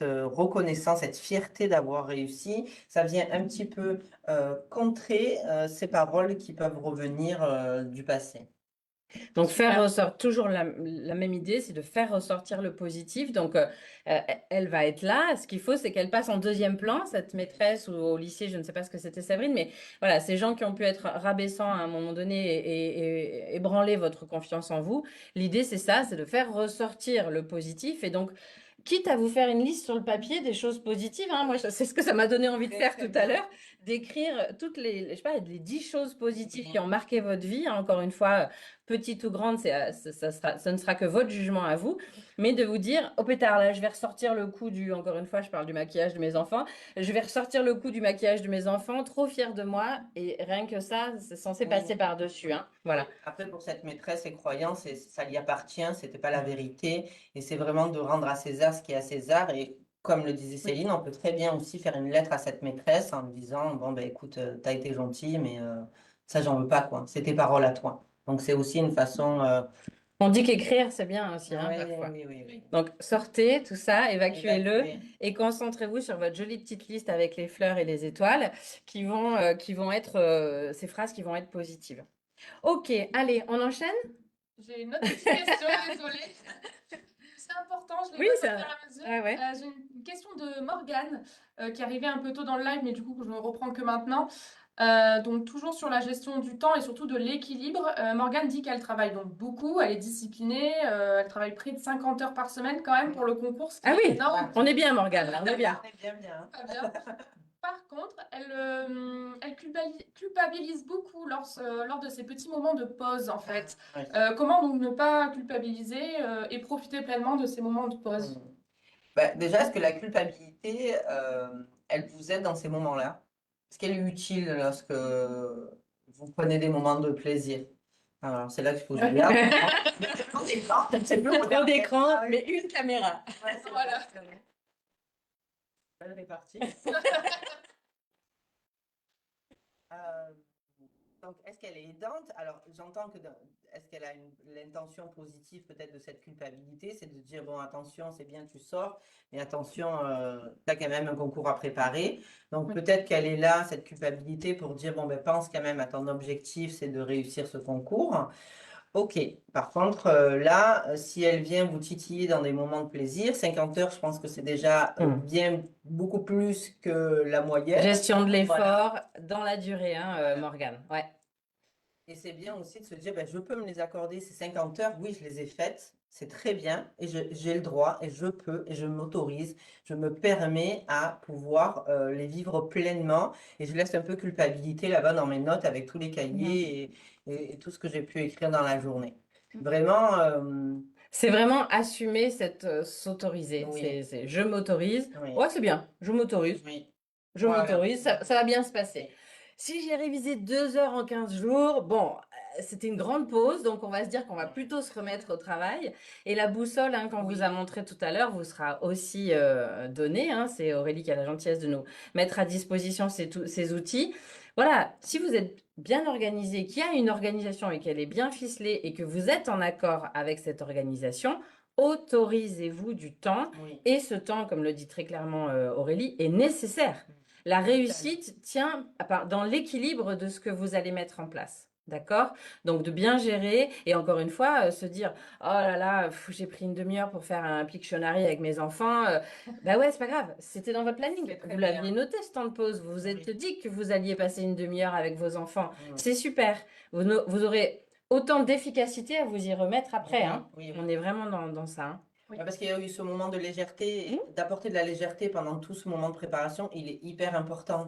reconnaissance, cette fierté d'avoir réussi, ça vient un petit peu contrer ces paroles qui peuvent revenir du passé. Donc, faire Super. ressortir toujours la même idée, c'est de faire ressortir le positif. Donc, elle va être là. Ce qu'il faut, c'est qu'elle passe en deuxième plan, cette maîtresse ou au lycée, je ne sais pas ce que c'était Séverine, mais voilà, ces gens qui ont pu être rabaissants à un moment donné et ébranler votre confiance en vous. L'idée, c'est ça, c'est de faire ressortir le positif. Et donc, quitte à vous faire une liste sur le papier des choses positives, hein, moi, c'est ce que ça m'a donné envie de Très, faire très tout à bien. l'heure, d'écrire toutes je sais pas, les 10 choses positives Oui. qui ont marqué votre vie. Hein. Encore une fois, petite ou grande, ça ne sera que votre jugement à vous, mais de vous dire, au pétard, là, je vais ressortir le coup encore une fois, je parle du maquillage de mes enfants, je vais ressortir le coup du maquillage de mes enfants, trop fière de moi, et rien que ça, c'est censé passer Oui. par-dessus, hein. Voilà. Après, pour cette maîtresse et croyance, ça lui appartient, c'était pas la vérité. Et c'est vraiment de rendre à César ce qui est à César. Et comme le disait Oui. Céline, on peut très bien aussi faire une lettre à cette maîtresse en lui disant, bon, ben écoute, t'as été gentille, mais ça, j'en veux pas, quoi. C'est tes paroles à toi. Donc, c'est aussi une façon. On dit qu'écrire, c'est bien aussi, hein, Oui, parfois. oui, oui, oui. Oui. Donc, sortez tout ça, évacuez-le Évacuer. et concentrez-vous sur votre jolie petite liste avec les fleurs et les étoiles qui vont être ces phrases qui vont être positives. Ok, allez, on enchaîne? J'ai une autre petite question, désolée. C'est important, je les Oui, note au fur ça. et à mesure. Ouais, ouais. J'ai une question de Morgane qui est arrivée un peu tôt dans le live, mais du coup, je ne reprends que maintenant. Donc, toujours sur la gestion du temps et surtout de l'équilibre. Morgane dit qu'elle travaille donc beaucoup, elle est disciplinée, elle travaille près de 50 heures par semaine quand même pour le concours, ce qui Ah est oui, énorme. on est bien, Morgane, là, on est bien. On est bien, bien. Pas bien. Par contre, elle culpabilise beaucoup lors de ces petits moments de pause, en fait. Oui. Comment donc ne pas culpabiliser et profiter pleinement de ces moments de pause? Mm. Bah, déjà, est-ce que la culpabilité, elle vous aide dans ces moments-là? Est-ce qu'elle est utile lorsque vous prenez des moments de plaisir? Alors, c'est là qu'il faut que je regarde. L'écran d'écran, c'est mieux, Trop regarde. d'écran, Ah oui. mais une caméra. Ouais, c'est Voilà. bon, c'est bon. Belle répartie. Euh, donc, est-ce qu'elle est aidante? Alors, j'entends que est-ce qu'elle a l'intention positive peut-être de cette culpabilité, c'est de dire, bon, attention, c'est bien, tu sors, mais attention, tu as quand même un concours à préparer. Donc, Oui. peut-être qu'elle est là, cette culpabilité, pour dire, bon, ben, pense quand même à ton objectif, c'est de réussir ce concours. Ok, par contre, là, si elle vient vous titiller dans des moments de plaisir, 50 heures, je pense que c'est déjà bien beaucoup plus que la moyenne. Gestion de Voilà. l'effort dans la durée, hein, Voilà. Morgane. Ouais. Et c'est bien aussi de se dire, ben, je peux me les accorder, ces 50 heures, oui, je les ai faites, c'est très bien, et j'ai le droit, et je peux, et je m'autorise, je me permets à pouvoir les vivre pleinement, et je laisse un peu culpabilité là-bas dans mes notes avec tous les cahiers et tout ce que j'ai pu écrire dans la journée. Vraiment, C'est vraiment assumer cette s'autoriser. oui, Je m'autorise. oui, Ouais, c'est bien. Je m'autorise. oui, Je voilà. m'autorise. Ça va bien se passer. Si j'ai révisé 2 heures en 15 jours, bon, c'était une grande pause, donc on va se dire qu'on va plutôt se remettre au travail. Et la boussole, hein, qu'on vous a Oui, montré tout à l'heure, vous sera aussi donnée. Hein. C'est Aurélie qui a la gentillesse de nous mettre à disposition ces outils. Voilà, si vous êtes bien organisé, qu'il y a une organisation et qu'elle est bien ficelée et que vous êtes en accord avec cette organisation, autorisez-vous du temps. oui, Et ce temps, comme le dit très clairement Aurélie, est nécessaire. La réussite tient dans l'équilibre de ce que vous allez mettre en place. D'accord? Donc de bien gérer et encore une fois se dire oh là là, j'ai pris une demi-heure pour faire un Pictionary avec mes enfants. Bah ouais, c'est pas grave, c'était dans votre planning. c'est très Vous l'aviez bien. noté ce temps de pause. Vous vous êtes Oui. dit que vous alliez passer une demi-heure avec vos enfants. Mm. C'est super. Vous aurez autant d'efficacité à vous y remettre après. Oui, Hein. oui, On oui. est vraiment dans ça. Hein. Oui. Parce qu'il y a eu ce moment de légèreté, d'apporter de la légèreté pendant tout ce moment de préparation, il est hyper important.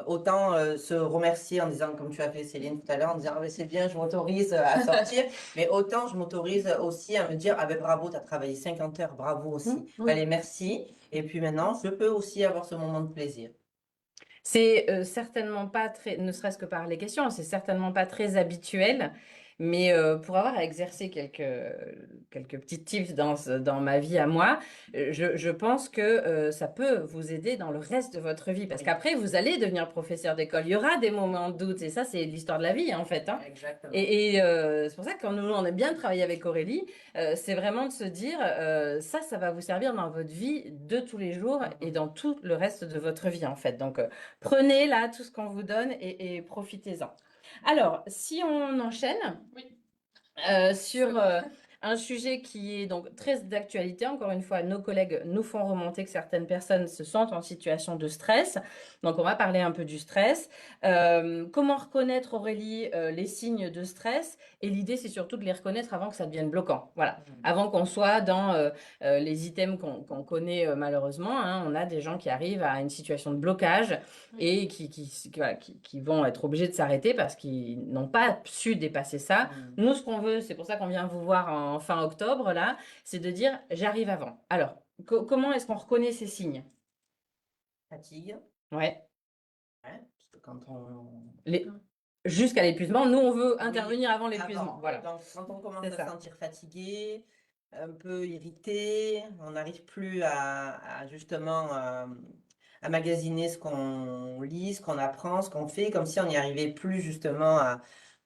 Autant se remercier en disant, comme tu as fait Céline tout à l'heure, en disant, ah, mais c'est bien, je m'autorise à sortir, mais autant je m'autorise aussi à me dire, ah ben bravo, tu as travaillé 50 heures, bravo aussi. Oui. Allez, merci. Et puis maintenant, je peux aussi avoir ce moment de plaisir. C'est certainement pas très, ne serait-ce que par les questions, c'est certainement pas très habituel, mais pour avoir exercé quelques petits tips dans ma vie à moi, je pense que ça peut vous aider dans le reste de votre vie, parce Oui. qu'après, vous allez devenir professeur d'école. Il y aura des moments de doute, et ça, c'est l'histoire de la vie, en fait, hein. Exactement. Et c'est pour ça que quand nous, on aime bien travailler avec Aurélie, c'est vraiment de se dire, ça va vous servir dans votre vie de tous les jours et dans tout le reste de votre vie, en fait. Donc, prenez là tout ce qu'on vous donne et profitez-en. Alors, si on enchaîne Oui. sur un sujet qui est donc très d'actualité, encore une fois, nos collègues nous font remonter que certaines personnes se sentent en situation de stress. Donc, on va parler un peu du stress. Comment reconnaître, Aurélie, les signes de stress? Et l'idée, c'est surtout de les reconnaître avant que ça devienne bloquant. Voilà, avant qu'on soit dans les items qu'on connaît malheureusement, hein. On a des gens qui arrivent à une situation de blocage et qui vont être obligés de s'arrêter parce qu'ils n'ont pas su dépasser ça. Nous, ce qu'on veut, c'est pour ça qu'on vient vous voir en fin octobre, là, c'est de dire j'arrive avant. Alors, comment est-ce qu'on reconnaît ces signes? Fatigue, Ouais. hein, parce que quand on... Les... Jusqu'à l'épuisement. Nous, on veut Oui, intervenir avant l'épuisement. avant. Voilà. Donc, quand on commence C'est à se ça. sentir fatigué, un peu irrité, on n'arrive plus à justement à magasiner ce qu'on lit, ce qu'on apprend, ce qu'on fait, comme si on n'y arrivait plus justement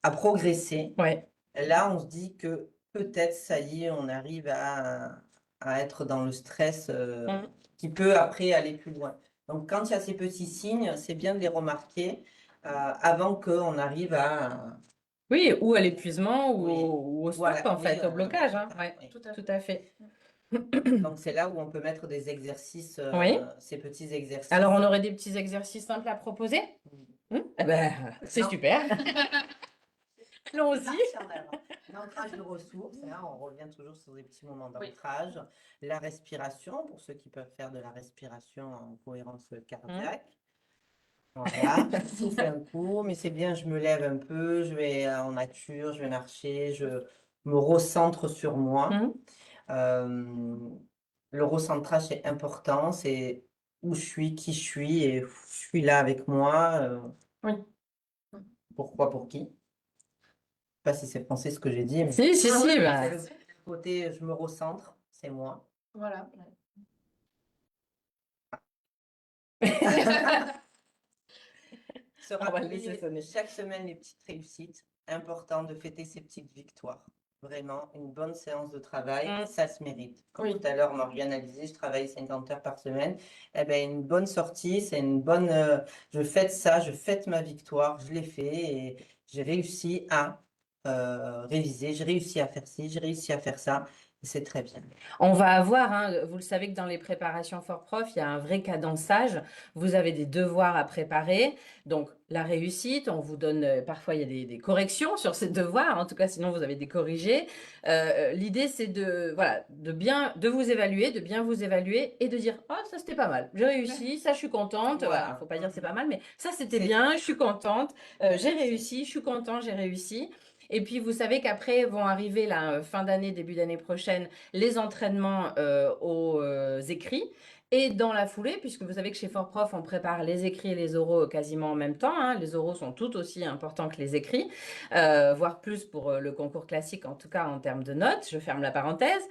à progresser. Ouais. Là, on se dit que peut-être, ça y est, on arrive à être dans le stress qui peut après aller plus loin. Donc, quand il y a ces petits signes, c'est bien de les remarquer avant qu'on arrive à... Oui, ou à l'épuisement ou, Oui. ou au stop, Voilà, en fait, oui, au blocage, hein. ça, Ouais, oui. Tout à tout fait. à fait. Donc, c'est là où on peut mettre des exercices, Oui. ces petits exercices. Alors, on aurait des petits exercices simples à proposer? Eh ben, c'est Non. super. Allons-y. Marche en avant. L'ancrage de ressources, hein, on revient toujours sur des petits moments Oui. d'ancrage. La respiration, pour ceux qui peuvent faire de la respiration en cohérence cardiaque. Voilà, je souffle un coup, mais c'est bien, je me lève un peu, je vais en nature, je vais marcher, je me recentre sur moi. Mhm. Le recentrage est important, c'est où je suis, qui je suis, et je suis là avec moi. Oui. Pourquoi, pour qui? Je sais pas si c'est français ce que j'ai dit, mais Si, Ah si, oui, bah. c'est le côté je me recentre, c'est moi. Voilà. Se On va le laisser rappeler sonner. chaque semaine les petites réussites. Important de fêter ces petites victoires. Vraiment, une bonne séance de travail, Mm. ça se mérite. Comme Oui. tout à l'heure, Morgane a dit, je travaille 50 heures par semaine. Eh ben, une bonne sortie, c'est une bonne... je fête ça, je fête ma victoire, je l'ai fait et j'ai réussi à réviser, j'ai réussi à faire ci, j'ai réussi à faire ça. Et c'est très bien. On va avoir, hein, vous le savez que dans les préparations Fort Prof, il y a un vrai cadençage. Vous avez des devoirs à préparer. Donc, la réussite, on vous donne, parfois il y a des corrections sur ces devoirs. En tout cas, sinon, vous avez des corrigés. L'idée, c'est de, voilà, de vous évaluer, de bien vous évaluer et de dire, oh, ça, c'était pas mal. J'ai réussi, ça, je suis contente. Voilà, faut pas dire c'est pas mal, mais ça, c'était bien, je suis contente. J'ai réussi, je suis content, j'ai réussi. Et puis, vous savez qu'après vont arriver, la fin d'année, début d'année prochaine, les entraînements aux écrits. Et dans la foulée, puisque vous savez que chez Fort Prof, on prépare les écrits et les oraux quasiment en même temps, hein. Les oraux sont tout aussi importants que les écrits, voire plus pour le concours classique, en tout cas en termes de notes. Je ferme la parenthèse.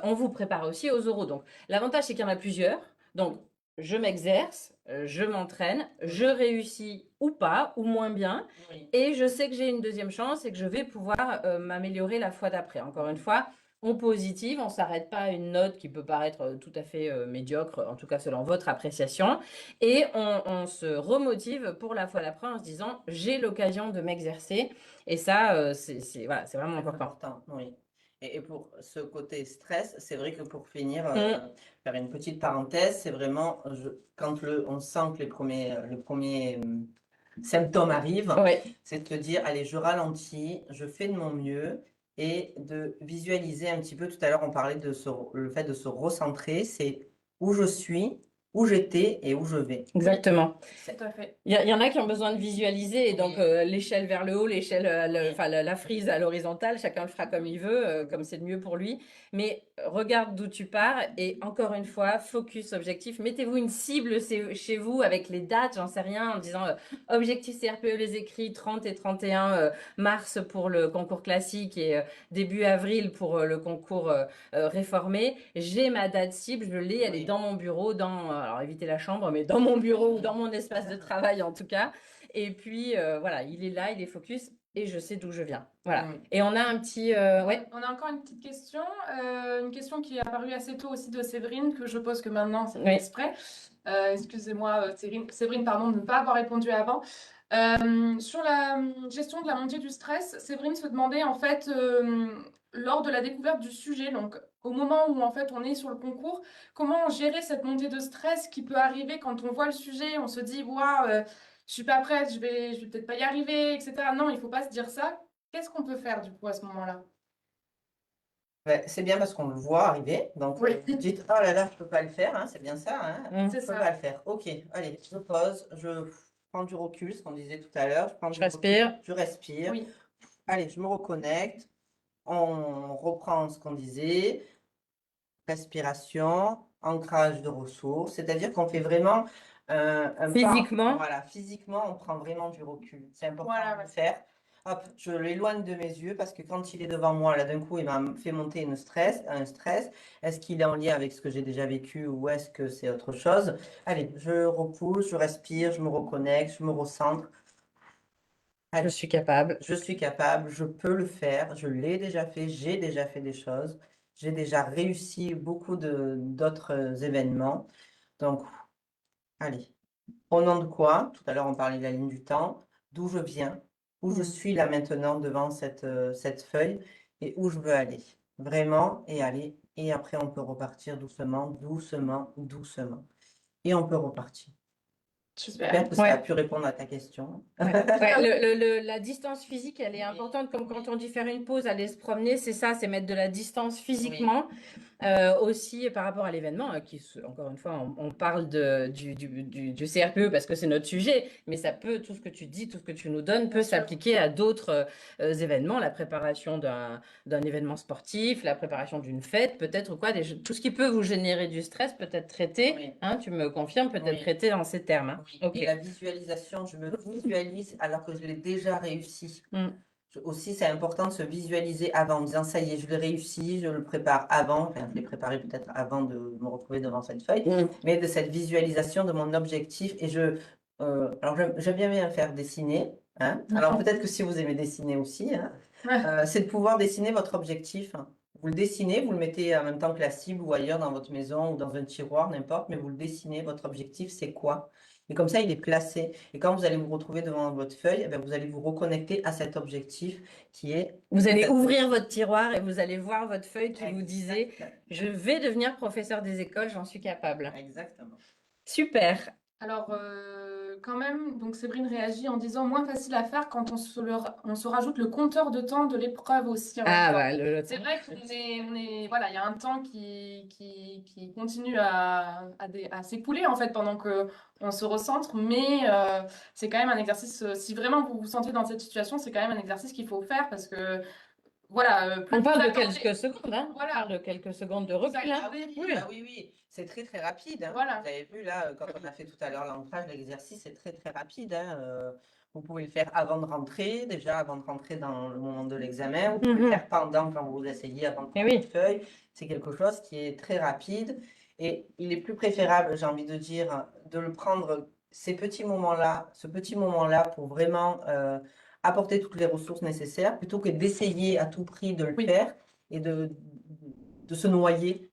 On vous prépare aussi aux oraux. Donc, l'avantage, c'est qu'il y en a plusieurs. Donc, je m'exerce, je m'entraîne, je réussis ou pas, ou moins bien. Oui. Et je sais que j'ai une deuxième chance et que je vais pouvoir m'améliorer la fois d'après. Encore une fois, on positive, on ne s'arrête pas à une note qui peut paraître tout à fait médiocre, en tout cas selon votre appréciation. Et on se remotive pour la fois d'après en se disant, j'ai l'occasion de m'exercer. Et ça, voilà, c'est vraiment Très important. oui. Et pour ce côté stress, c'est vrai que pour finir, Mm. faire une petite parenthèse, c'est vraiment quand on sent que le premier symptôme arrive, Ouais. c'est de te dire, allez, je ralentis, je fais de mon mieux et de visualiser un petit peu. Tout à l'heure, on parlait de le fait de se recentrer, c'est où je suis, où j'étais et où je vais. Exactement. Tout à fait. Il y en a qui ont besoin de visualiser, et donc Oui. l'échelle vers le haut, l'échelle, enfin la frise à l'horizontale, chacun le fera comme il veut, comme c'est le mieux pour lui. Mais regarde d'où tu pars, et encore une fois, focus, objectif. Mettez-vous une cible chez vous avec les dates, j'en sais rien, en disant objectif CRPE les écrits 30 et 31 mars pour le concours classique et début avril pour le concours réformé. J'ai ma date cible, je l'ai, elle est Oui. dans mon bureau, alors évitez la chambre, mais dans mon bureau ou dans mon espace de travail en tout cas. Et puis voilà, il est là, il est focus et je sais d'où je viens. Voilà. Mm. Et on a un petit, ouais, On a encore une petite question, une question qui est apparue assez tôt aussi de Séverine, que je pose que maintenant, c'est fait Oui. exprès. Excusez-moi, Séverine, pardon, de ne pas avoir répondu avant. Sur la gestion de la montée du stress, Séverine se demandait en fait, lors de la découverte du sujet, donc au moment où en fait on est sur le concours, comment gérer cette montée de stress qui peut arriver quand on voit le sujet, on se dit, waouh, je suis pas prête, je vais peut-être pas y arriver, etc. Non, il faut pas se dire ça. Qu'est-ce qu'on peut faire du coup à ce moment-là? Ben, c'est bien parce qu'on le voit arriver. Donc, Oui. vous dites, oh là là, je peux pas le faire, hein, c'est bien ça, hein. C'est Je peux ça. pas le faire. Ok, allez, je pose, je prends du recul, ce qu'on disait tout à l'heure. Je prends Je du respire. recul, je respire. Oui. Allez, je me reconnecte. On reprend ce qu'on disait. Respiration, ancrage de ressources. C'est-à-dire qu'on fait vraiment un pas. Physiquement. Voilà, physiquement, on prend vraiment du recul. C'est important Voilà, de le ouais. faire. Hop, je l'éloigne de mes yeux parce que quand il est devant moi, là d'un coup, il m'a fait monter un stress. Est-ce qu'il est en lien avec ce que j'ai déjà vécu ou est-ce que c'est autre chose? Allez, je repousse, je respire, je me reconnecte, je me recentre. Je suis capable. Je suis capable, je peux le faire, je l'ai déjà fait, j'ai déjà fait des choses, j'ai déjà réussi beaucoup d'autres événements. Donc, allez, au nom de quoi? Tout à l'heure, on parlait de la ligne du temps, d'où je viens, où je suis là maintenant devant cette feuille et où je veux aller. Vraiment, et aller. Et après, on peut repartir doucement, doucement, doucement. Et on peut repartir. Super. J'espère que ça a Ouais. pu répondre à ta question. Ouais. La distance physique, elle est importante. Comme quand on dit faire une pause, aller se promener, c'est ça, c'est mettre de la distance physiquement. Aussi par rapport à l'événement, encore une fois, on parle du CRPE parce que c'est notre sujet, mais ça peut, tout ce que tu dis, tout ce que tu nous donnes peut Bien sûr. s'appliquer à d'autres événements, la préparation d'un événement sportif, la préparation d'une fête, peut-être quoi, tout ce qui peut vous générer du stress peut être traité, Oui. hein, tu me confirmes, peut être Oui. traité dans ces termes. Hein. Oui. Ok. Et la visualisation, je me visualise alors que je l'ai déjà réussi. Mm. Aussi, c'est important de se visualiser avant, en disant ça y est, je l'ai réussi, je le prépare avant, enfin, je l'ai préparé peut-être avant de me retrouver devant cette feuille, Mm. mais de cette visualisation de mon objectif. Et alors j'aime bien faire dessiner, hein. Alors peut-être que si vous aimez dessiner aussi, hein, c'est de pouvoir dessiner votre objectif. Vous le dessinez, vous le mettez en même temps que la cible ou ailleurs dans votre maison ou dans un tiroir, n'importe, mais vous le dessinez, votre objectif, c'est quoi? Et comme ça, il est placé. Et quand vous allez vous retrouver devant votre feuille, eh bien, vous allez vous reconnecter à cet objectif qui est... Vous allez cette- ouvrir votre tiroir et vous allez voir votre feuille qui vous disait Exact- je vais devenir professeur des écoles, j'en suis capable. Exactement. Super. Alors, quand même, donc Séverine réagit en disant moins facile à faire quand on se rajoute le compteur de temps de l'épreuve aussi en même Ah, temps. bah, C'est vrai voilà, il y a un temps qui continue à s'écouler en fait pendant que on se recentre, mais c'est quand même un exercice. Si vraiment vous vous sentez dans cette situation, c'est quand même un exercice qu'il faut faire parce que voilà, plus on vous parle de accordez- quelques secondes, hein. Voilà. On parle de quelques secondes de Vous recul, hein. Ah oui, Oui. bah oui, oui. C'est très très rapide, hein. Voilà. Vous avez vu là, quand on a fait tout à l'heure l'ancrage, l'exercice, c'est très très rapide, hein. Vous pouvez le faire avant de rentrer, déjà avant de rentrer dans le moment de l'examen. Vous pouvez le faire pendant quand vous essayez avant de Eh prendre oui. une feuille. C'est quelque chose qui est très rapide et il est plus préférable, j'ai envie de dire, de le prendre ces petits moments-là, ce petit moment-là pour vraiment apporter toutes les ressources nécessaires plutôt que d'essayer à tout prix de le Oui. faire et de se noyer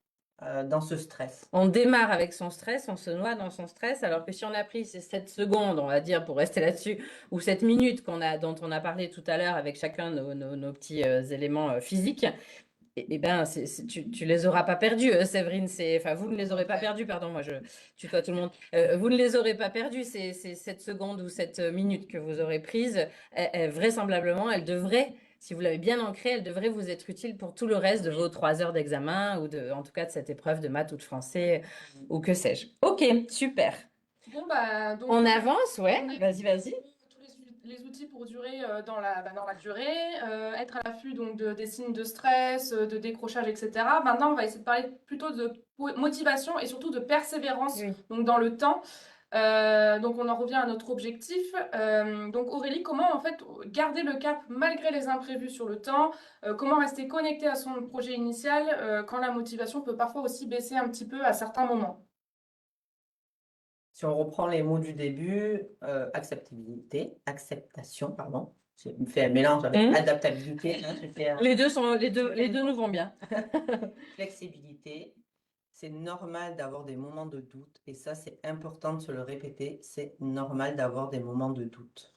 dans ce stress. On démarre avec son stress, on se noie dans son stress, alors que si on a pris ces 7 secondes, on va dire, pour rester là-dessus, ou cette minute dont on a parlé tout à l'heure avec chacun nos petits éléments physiques, et ben, tu les auras pas perdus, Séverine. Enfin, vous ne les aurez pas perdus, pardon, moi je tutoie tout le monde. Vous ne les aurez pas perdus, ces 7 secondes ou cette minute que vous aurez prise. Vraisemblablement, elles devraient si vous l'avez bien ancrée, elle devrait vous être utile pour tout le reste de vos 3 heures d'examen ou en tout cas de cette épreuve de maths ou de français ou que sais-je. Ok, super. Bon, bah, donc, On avance, ouais. on a Vas-y, vas-y. tous les outils pour durer dans la durée, être à l'affût donc des signes de stress, de décrochage, etc. Maintenant, on va essayer de parler plutôt de motivation et surtout de persévérance Oui. donc dans le temps. Donc on en revient à notre objectif. Donc Aurélie, comment en fait garder le cap malgré les imprévus sur le temps? Comment rester connecté à son projet initial quand la motivation peut parfois aussi baisser un petit peu à certains moments? Si on reprend les mots du début, acceptation, pardon. J'ai fait un mélange avec adaptabilité, hein, j'ai fait Les deux nous vont bien. flexibilité. C'est normal d'avoir des moments de doute et ça, c'est important de se le répéter. C'est normal d'avoir des moments de doute.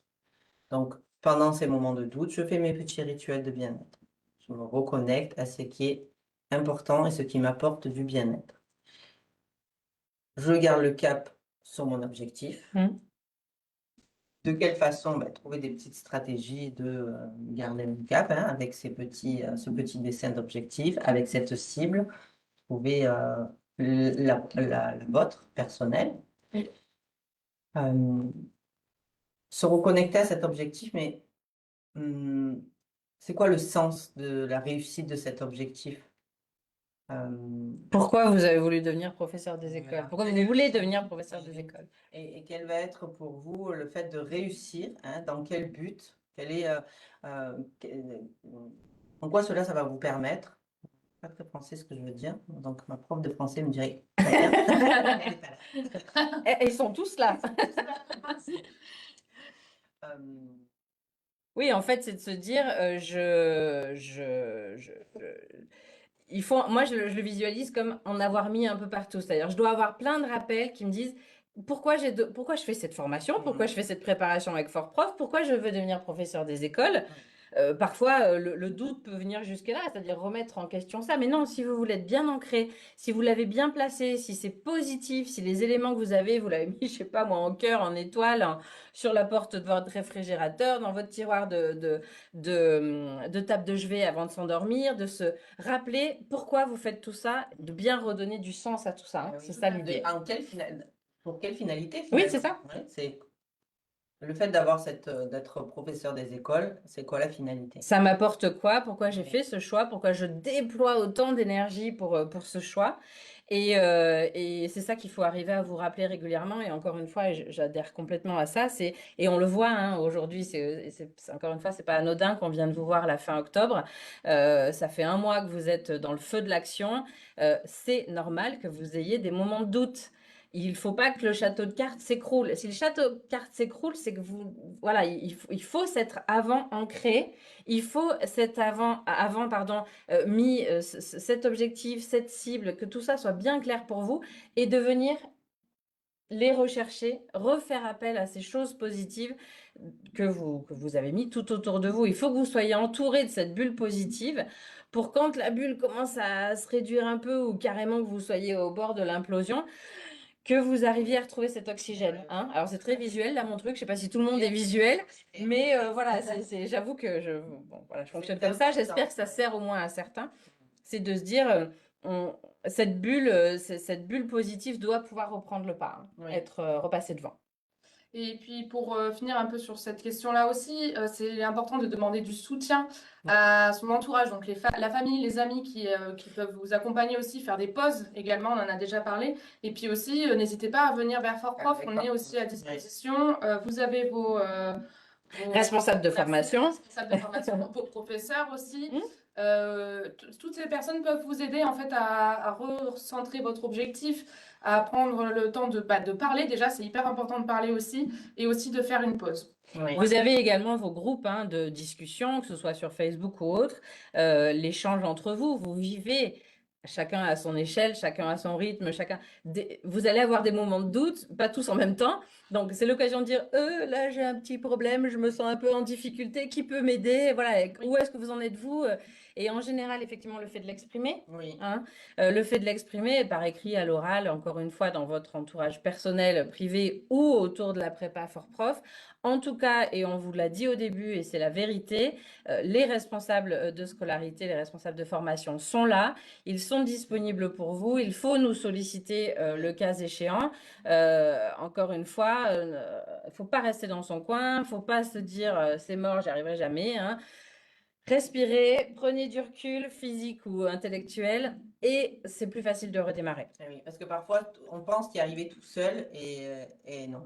Donc, pendant ces moments de doute, je fais mes petits rituels de bien-être. Je me reconnecte à ce qui est important et ce qui m'apporte du bien-être. Je garde le cap sur mon objectif. De quelle façon? Trouver des petites stratégies de garder le cap, hein, avec ce petit dessin d'objectif, avec cette cible, trouver la vôtre personnelle. Oui. Se reconnecter à cet objectif, mais c'est quoi le sens de la réussite de cet objectif? Pourquoi vous avez voulu devenir professeur des écoles? Voilà. Pourquoi vous voulez devenir professeur des écoles? Et quel va être pour vous le fait de réussir, hein, dans quel but? En quoi cela, ça va vous permettre? Pas très français ce que je veux dire. Donc ma prof de français me dirait très bien. Elle est pas là. Ils sont tous là. Euh, Oui, en fait, c'est de se dire, il faut, moi, je le visualise comme en avoir mis un peu partout. C'est-à-dire, je dois avoir plein de rappels qui me disent pourquoi je fais cette formation, pourquoi je fais cette préparation avec Fort Prof, pourquoi je veux devenir professeur des écoles. Parfois, le doute peut venir jusque-là, c'est-à-dire remettre en question ça. Mais non, si vous voulez être bien ancré, si vous l'avez bien placé, si c'est positif, si les éléments que vous avez, vous l'avez mis, je sais pas moi, en cœur, en étoile, sur la porte de votre réfrigérateur, dans votre tiroir de table de chevet avant de s'endormir, de se rappeler pourquoi vous faites tout ça, de bien redonner du sens à tout ça. oui, C'est ça l'idée. Pour quelle finalité Oui, finalement? c'est ça. Ouais, c'est le fait d'être professeur des écoles, c'est quoi la finalité? Ça m'apporte quoi? Pourquoi j'ai Oui. fait ce choix? Pourquoi je déploie autant d'énergie pour ce choix? Et c'est ça qu'il faut arriver à vous rappeler régulièrement. Et encore une fois, et j'adhère complètement à ça. Et on le voit, hein, aujourd'hui, encore une fois, c'est pas anodin qu'on vient de vous voir la fin octobre. Ça fait 1 mois que vous êtes dans le feu de l'action. C'est normal que vous ayez des moments de doute. Il ne faut pas que le château de cartes s'écroule. Si le château de cartes s'écroule, c'est que voilà, il faut s'être avant ancré, il faut s'être avant, mis cet objectif, cette cible, que tout ça soit bien clair pour vous et de venir les rechercher, refaire appel à ces choses positives que vous avez mis tout autour de vous. Il faut que vous soyez entouré de cette bulle positive pour quand la bulle commence à se réduire un peu ou carrément que vous soyez au bord de l'implosion, que vous arriviez à retrouver cet oxygène. Hein. Alors c'est très visuel là mon truc, je sais pas si tout le monde est visuel, mais voilà, j'avoue que voilà, je fonctionne comme ça, j'espère que ça sert au moins à certains. C'est de se dire, cette bulle positive doit pouvoir reprendre le pas, hein, Oui. être repassé devant. Et puis pour finir un peu sur cette question-là aussi, c'est important de demander du soutien à son entourage, donc la famille, les amis qui peuvent vous accompagner aussi, faire des pauses également, on en a déjà parlé. Et puis aussi, n'hésitez pas à venir vers Fort Prof, on est aussi à disposition. Vous avez vos Responsables de formation. Responsables de formation, vos professeurs aussi. Toutes ces personnes peuvent vous aider en fait à recentrer votre objectif, à prendre le temps de parler. Déjà, c'est hyper important de parler aussi, et aussi de faire une pause. Oui. Vous avez également vos groupes, hein, de discussion, que ce soit sur Facebook ou autre, l'échange entre vous. Vous vivez chacun à son échelle, chacun à son rythme, vous allez avoir des moments de doute, pas tous en même temps. Donc c'est l'occasion de dire, là j'ai un petit problème, je me sens un peu en difficulté, qui peut m'aider? Voilà, où est-ce que vous en êtes vous? Et en général, effectivement, le fait de l'exprimer, Oui, hein, le fait de l'exprimer par écrit, à l'oral, encore une fois, dans votre entourage personnel, privé ou autour de la prépa Fort Prof. En tout cas, et on vous l'a dit au début, et c'est la vérité, les responsables de scolarité, les responsables de formation sont là. Ils sont disponibles pour vous. Il faut nous solliciter le cas échéant. Encore une fois, il ne faut pas rester dans son coin. Il ne faut pas se dire c'est mort, j'y arriverai jamais, hein. Respirez, prenez du recul physique ou intellectuel et c'est plus facile de redémarrer. eh oui, parce que parfois, on pense y arriver tout seul et non.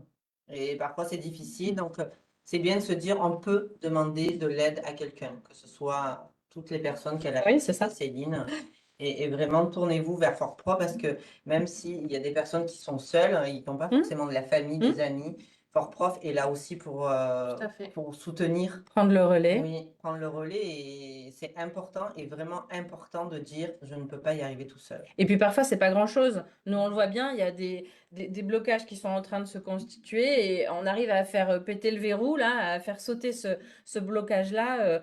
Et parfois, c'est difficile. Donc, c'est bien de se dire, on peut demander de l'aide à quelqu'un, que ce soit toutes les personnes qu'elle a Oui, c'est ça. citées, Céline. Et vraiment, tournez-vous vers Fort Pro parce que même s'il y a des personnes qui sont seules, hein, ils n'ont pas forcément de la famille, des amis, Fort Prof est là aussi Tout à fait. pour soutenir. Prendre le relais. Oui, prendre le relais et c'est important et vraiment important de dire je ne peux pas y arriver tout seul. Et puis parfois, c'est pas grand-chose. Nous, on le voit bien, il y a des blocages qui sont en train de se constituer et on arrive à faire péter le verrou, là, à faire sauter ce blocage-là,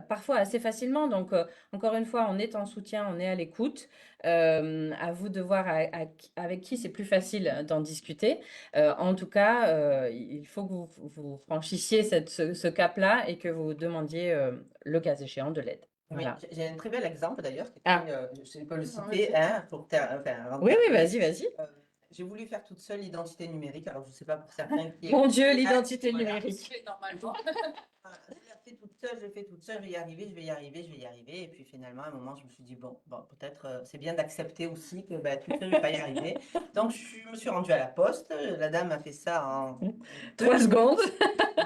parfois assez facilement. Donc, encore une fois, on est en soutien, on est à l'écoute. À vous de voir avec qui c'est plus facile d'en discuter. En tout cas, il faut que vous franchissiez ce cap-là et que vous demandiez, le cas échéant, de l'aide. Oui, Voilà. j'ai un très bel exemple d'ailleurs, Ah. je peux le Ah, citer, vas-y. hein, avant de Oui, oui, terminer. vas-y, vas-y. J'ai voulu faire toute seule l'identité numérique, alors je ne sais pas pour certains qui Mon écoutent, Dieu, hein, l'identité voilà. numérique. Normalement. Voilà, je l'ai fait toute seule, je l'ai fait toute seule, je vais y arriver, je vais y arriver, je vais y arriver. Et puis finalement, à un moment, je me suis dit, bon, peut-être c'est bien d'accepter aussi que toute seule, je ne vais pas y arriver. Donc, je me suis rendue à la poste. La dame a fait ça en 3 minutes. secondes.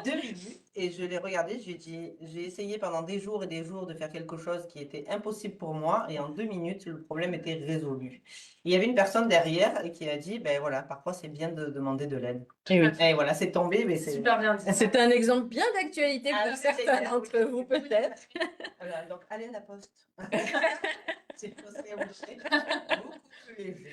2 minutes et je l'ai regardé, j'ai essayé pendant des jours et des jours de faire quelque chose qui était impossible pour moi et en 2 minutes, le problème était résolu. Il y avait une personne derrière et qui a dit, ben voilà, parfois c'est bien de demander de l'aide. Et oui. Et voilà, c'est tombé, mais c'est... Super bien dit. C'est un exemple bien d'actualité Ah, pour c'est certains génial, d'entre oui. vous, peut-être. Voilà, donc allez à la poste. C'est posté au boucher, beaucoup plus léger.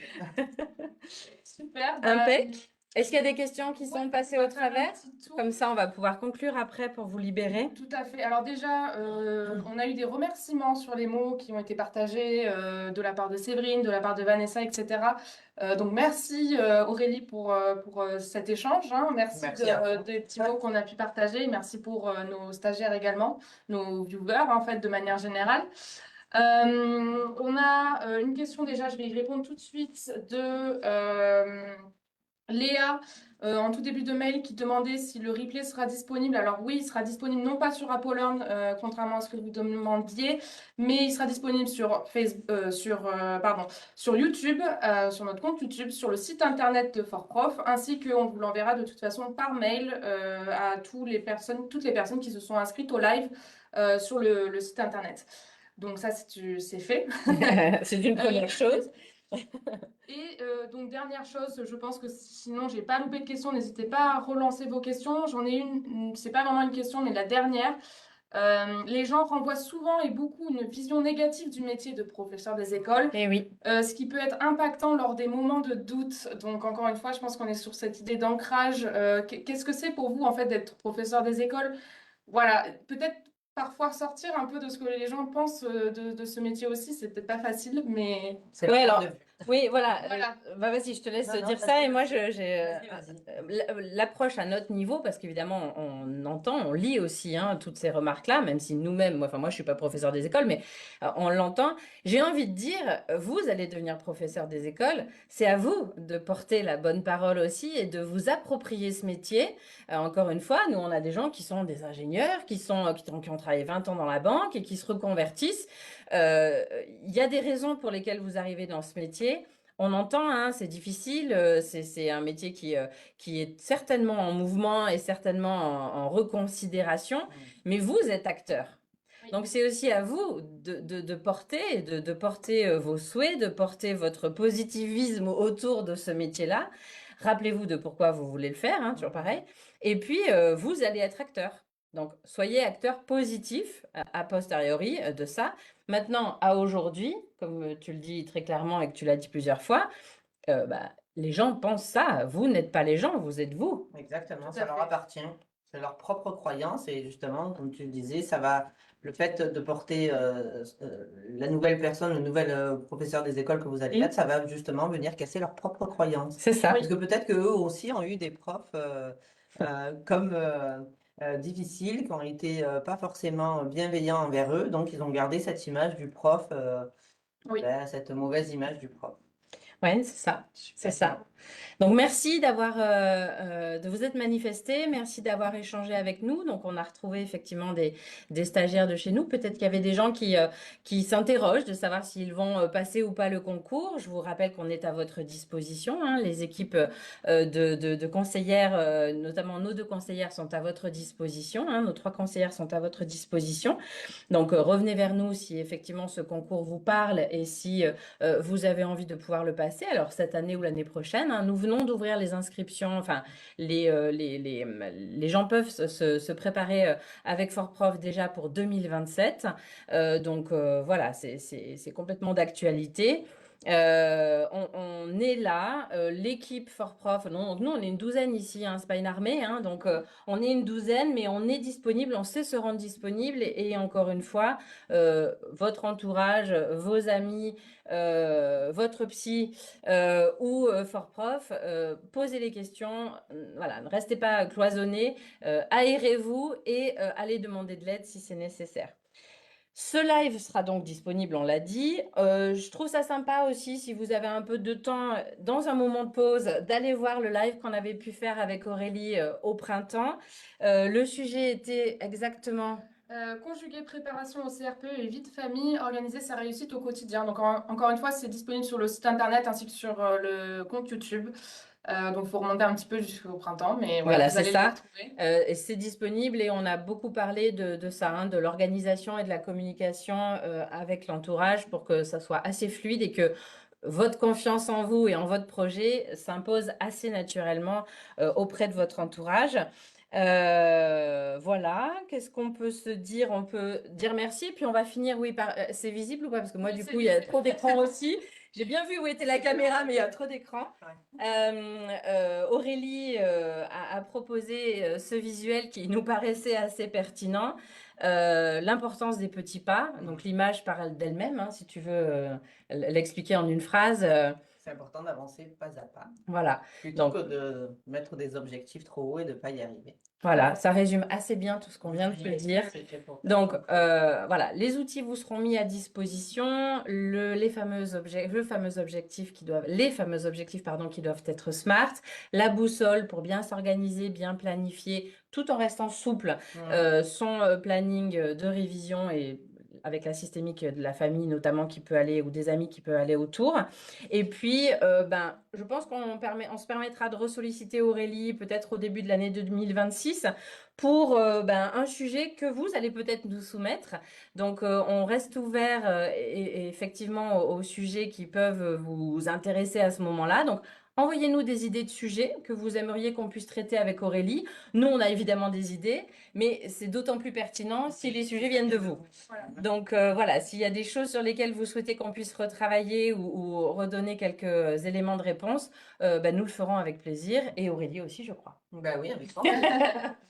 Super. Impec. Est-ce qu'il y a des questions qui sont Ouais, passées on va au faire un travers? petit tour. Comme ça, on va pouvoir conclure après pour vous libérer. Tout à fait. Alors déjà, on a eu des remerciements sur les mots qui ont été partagés de la part de Séverine, de la part de Vanessa, etc. Donc merci Aurélie pour cet échange, hein. Merci Merci à vous. des petits mots qu'on a pu partager. Merci pour nos stagiaires également, nos viewers en fait de manière générale. On a une question déjà, je vais y répondre tout de suite de Léa, en tout début de mail, qui demandait si le replay sera disponible. Alors oui, il sera disponible non pas sur Apolloorn, contrairement à ce que vous demandiez, mais il sera disponible sur sur YouTube, sur notre compte YouTube, sur le site internet de Fort Prof, ainsi qu'on vous l'enverra de toute façon par mail à toutes les personnes qui se sont inscrites au live sur le site internet. Donc ça, c'est fait. C'est une première chose. Et donc, dernière chose, je pense que sinon, j'ai pas loupé de questions. N'hésitez pas à relancer vos questions. J'en ai une, c'est pas vraiment une question, mais la dernière. Les gens renvoient souvent et beaucoup une vision négative du métier de professeur des écoles, Et oui. ce qui peut être impactant lors des moments de doute. Donc, encore une fois, je pense qu'on est sur cette idée d'ancrage. Qu'est-ce que c'est pour vous, en fait, d'être professeur des écoles? Voilà, peut-être parfois sortir un peu de ce que les gens pensent de ce métier aussi, c'est peut-être pas facile, mais C'est Ouais, leur point alors, de vue. oui, voilà. Voilà. Bah, vas-y, je te laisse Non, non, dire vas-y, ça. Et moi, vas-y. j'ai Vas-y. l'approche à notre niveau, parce qu'évidemment, on entend, on lit aussi hein, toutes ces remarques-là, même si nous-mêmes, moi, je suis pas professeur des écoles, mais on l'entend. J'ai envie de dire, vous allez devenir professeur des écoles. C'est à vous de porter la bonne parole aussi et de vous approprier ce métier. Encore une fois, nous, on a des gens qui sont des ingénieurs, qui ont travaillé 20 ans dans la banque et qui se reconvertissent. Il y a des raisons pour lesquelles vous arrivez dans ce métier. On entend, hein, c'est difficile, c'est un métier qui est certainement en mouvement et certainement en reconsidération, mais vous êtes acteur. Oui. Donc c'est aussi à vous de porter, de porter vos souhaits, de porter votre positivisme autour de ce métier-là. Rappelez-vous de pourquoi vous voulez le faire, hein, toujours pareil. Et puis, vous allez être acteur. Donc, soyez acteur positif a posteriori de ça. Maintenant, à aujourd'hui, comme tu le dis très clairement et que tu l'as dit plusieurs fois, les gens pensent ça. Vous n'êtes pas les gens, vous êtes vous. Exactement, Tout ça à leur fait. appartient. c'est leur propre croyance et justement, comme tu le disais, le fait de porter la nouvelle personne, le nouvel professeur des écoles que vous allez être, ça va justement venir casser leur propre croyance. C'est ça. Parce que peut-être qu'eux aussi ont eu des profs comme difficiles, qui ont été pas forcément bienveillants envers eux, donc ils ont gardé cette image du prof, Oui. cette mauvaise image du prof. Ouais, c'est ça. C'est ça. Donc, merci de vous être manifesté, merci d'avoir échangé avec nous. Donc, on a retrouvé effectivement des stagiaires de chez nous. Peut-être qu'il y avait des gens qui s'interrogent de savoir s'ils vont passer ou pas le concours. Je vous rappelle qu'on est à votre disposition, hein. Les équipes de conseillères, notamment nos 2 conseillères, sont à votre disposition, hein. Nos 3 conseillères sont à votre disposition. Donc, revenez vers nous si effectivement ce concours vous parle et si vous avez envie de pouvoir le passer. Alors, cette année ou l'année prochaine, hein, nous venons d'ouvrir les inscriptions. Enfin, les gens peuvent se préparer avec FortProf déjà pour 2027. Donc, voilà, c'est complètement d'actualité. On est là, l'équipe FortProf, nous on est une douzaine ici, hein, c'est pas une armée, hein, donc on est une douzaine, mais on est disponible, on sait se rendre disponible et encore une fois, votre entourage, vos amis, votre psy ou FortProf, posez les questions, voilà, ne restez pas cloisonnés, aérez-vous et allez demander de l'aide si c'est nécessaire. Ce live sera donc disponible, on l'a dit. Je trouve ça sympa aussi, si vous avez un peu de temps, dans un moment de pause, d'aller voir le live qu'on avait pu faire avec Aurélie au printemps. Le sujet était exactement... Conjuguer préparation au CRPE et vie de famille, organiser sa réussite au quotidien. Donc, encore une fois, c'est disponible sur le site internet ainsi que sur le compte YouTube. Donc, il faut remonter un petit peu jusqu'au printemps, mais Voilà, vous c'est allez ça. le retrouver. Et c'est disponible et on a beaucoup parlé de ça, hein, de l'organisation et de la communication avec l'entourage pour que ça soit assez fluide et que votre confiance en vous et en votre projet s'impose assez naturellement auprès de votre entourage. Voilà, qu'est-ce qu'on peut se dire? On peut dire merci, puis on va finir, oui, par... c'est visible ou pas? Parce que moi, Oui, du c'est coup, il y a visible. trop d'écran aussi. J'ai bien vu où était la caméra, mais il y a trop d'écran. Aurélie a proposé ce visuel qui nous paraissait assez pertinent. L'importance des petits pas, donc l'image parle d'elle-même, hein, si tu veux l'expliquer en une phrase. C'est important d'avancer pas à pas, Voilà. plutôt Donc, que de mettre des objectifs trop hauts et de ne pas y arriver. voilà, ça résume assez bien tout ce qu'on vient de te dire. Donc, voilà, les outils vous seront mis à disposition. Les fameux objectifs pardon, qui doivent être smart. La boussole pour bien s'organiser, bien planifier, tout en restant souple, son planning de révision et avec la systémique de la famille notamment qui peut aller, ou des amis qui peut aller autour. Et puis, je pense on se permettra de ressolliciter Aurélie peut-être au début de l'année 2026 pour un sujet que vous allez peut-être nous soumettre. Donc, on reste ouvert et effectivement aux sujets qui peuvent vous intéresser à ce moment-là. Donc, envoyez-nous des idées de sujets que vous aimeriez qu'on puisse traiter avec Aurélie. Nous, on a évidemment des idées, mais c'est d'autant plus pertinent si les sujets viennent de vous. Voilà. Donc voilà, s'il y a des choses sur lesquelles vous souhaitez qu'on puisse retravailler ou redonner quelques éléments de réponse, nous le ferons avec plaisir. Et Aurélie aussi, je crois. Ben oui, avec grand plaisir.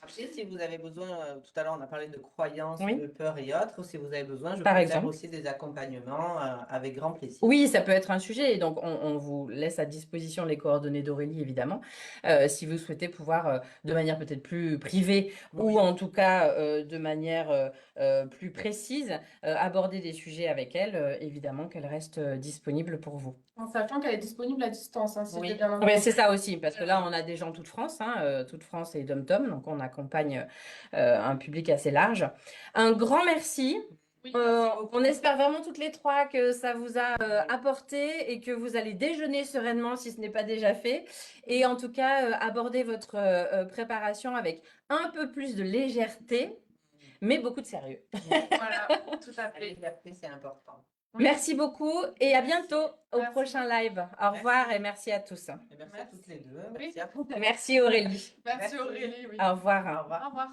Après, si vous avez besoin, tout à l'heure on a parlé de croyances, Oui. de peurs et autres, si vous avez besoin, je Par peux exemple. faire aussi des accompagnements avec grand plaisir. Oui, ça peut être un sujet. Et donc, on vous laisse à disposition les coordonnées d'Aurélie, évidemment, si vous souhaitez pouvoir, de manière peut-être plus privée ou en tout cas de manière plus précise, aborder des sujets avec elle, évidemment qu'elle reste disponible pour vous. En sachant qu'elle est disponible à distance, hein, si Oui. j'ai bien Ouais, entendu. c'est ça aussi, parce que là, on a des gens toute France, hein, toute France et Dom-Tom, donc on accompagne un public assez large. Un grand merci. Oui, merci beaucoup. On espère vraiment toutes les trois que ça vous a apporté et que vous allez déjeuner sereinement si ce n'est pas déjà fait. Et en tout cas, aborder votre préparation avec un peu plus de légèreté, mais beaucoup de sérieux. Voilà, tout à La fait. liberté, c'est important. Merci beaucoup et à bientôt au Merci. prochain live. Au revoir et merci à tous. Et merci à toutes les deux. Merci Oui. à vous. Merci Aurélie. Merci Aurélie. Oui. Au revoir. Au revoir. Au revoir.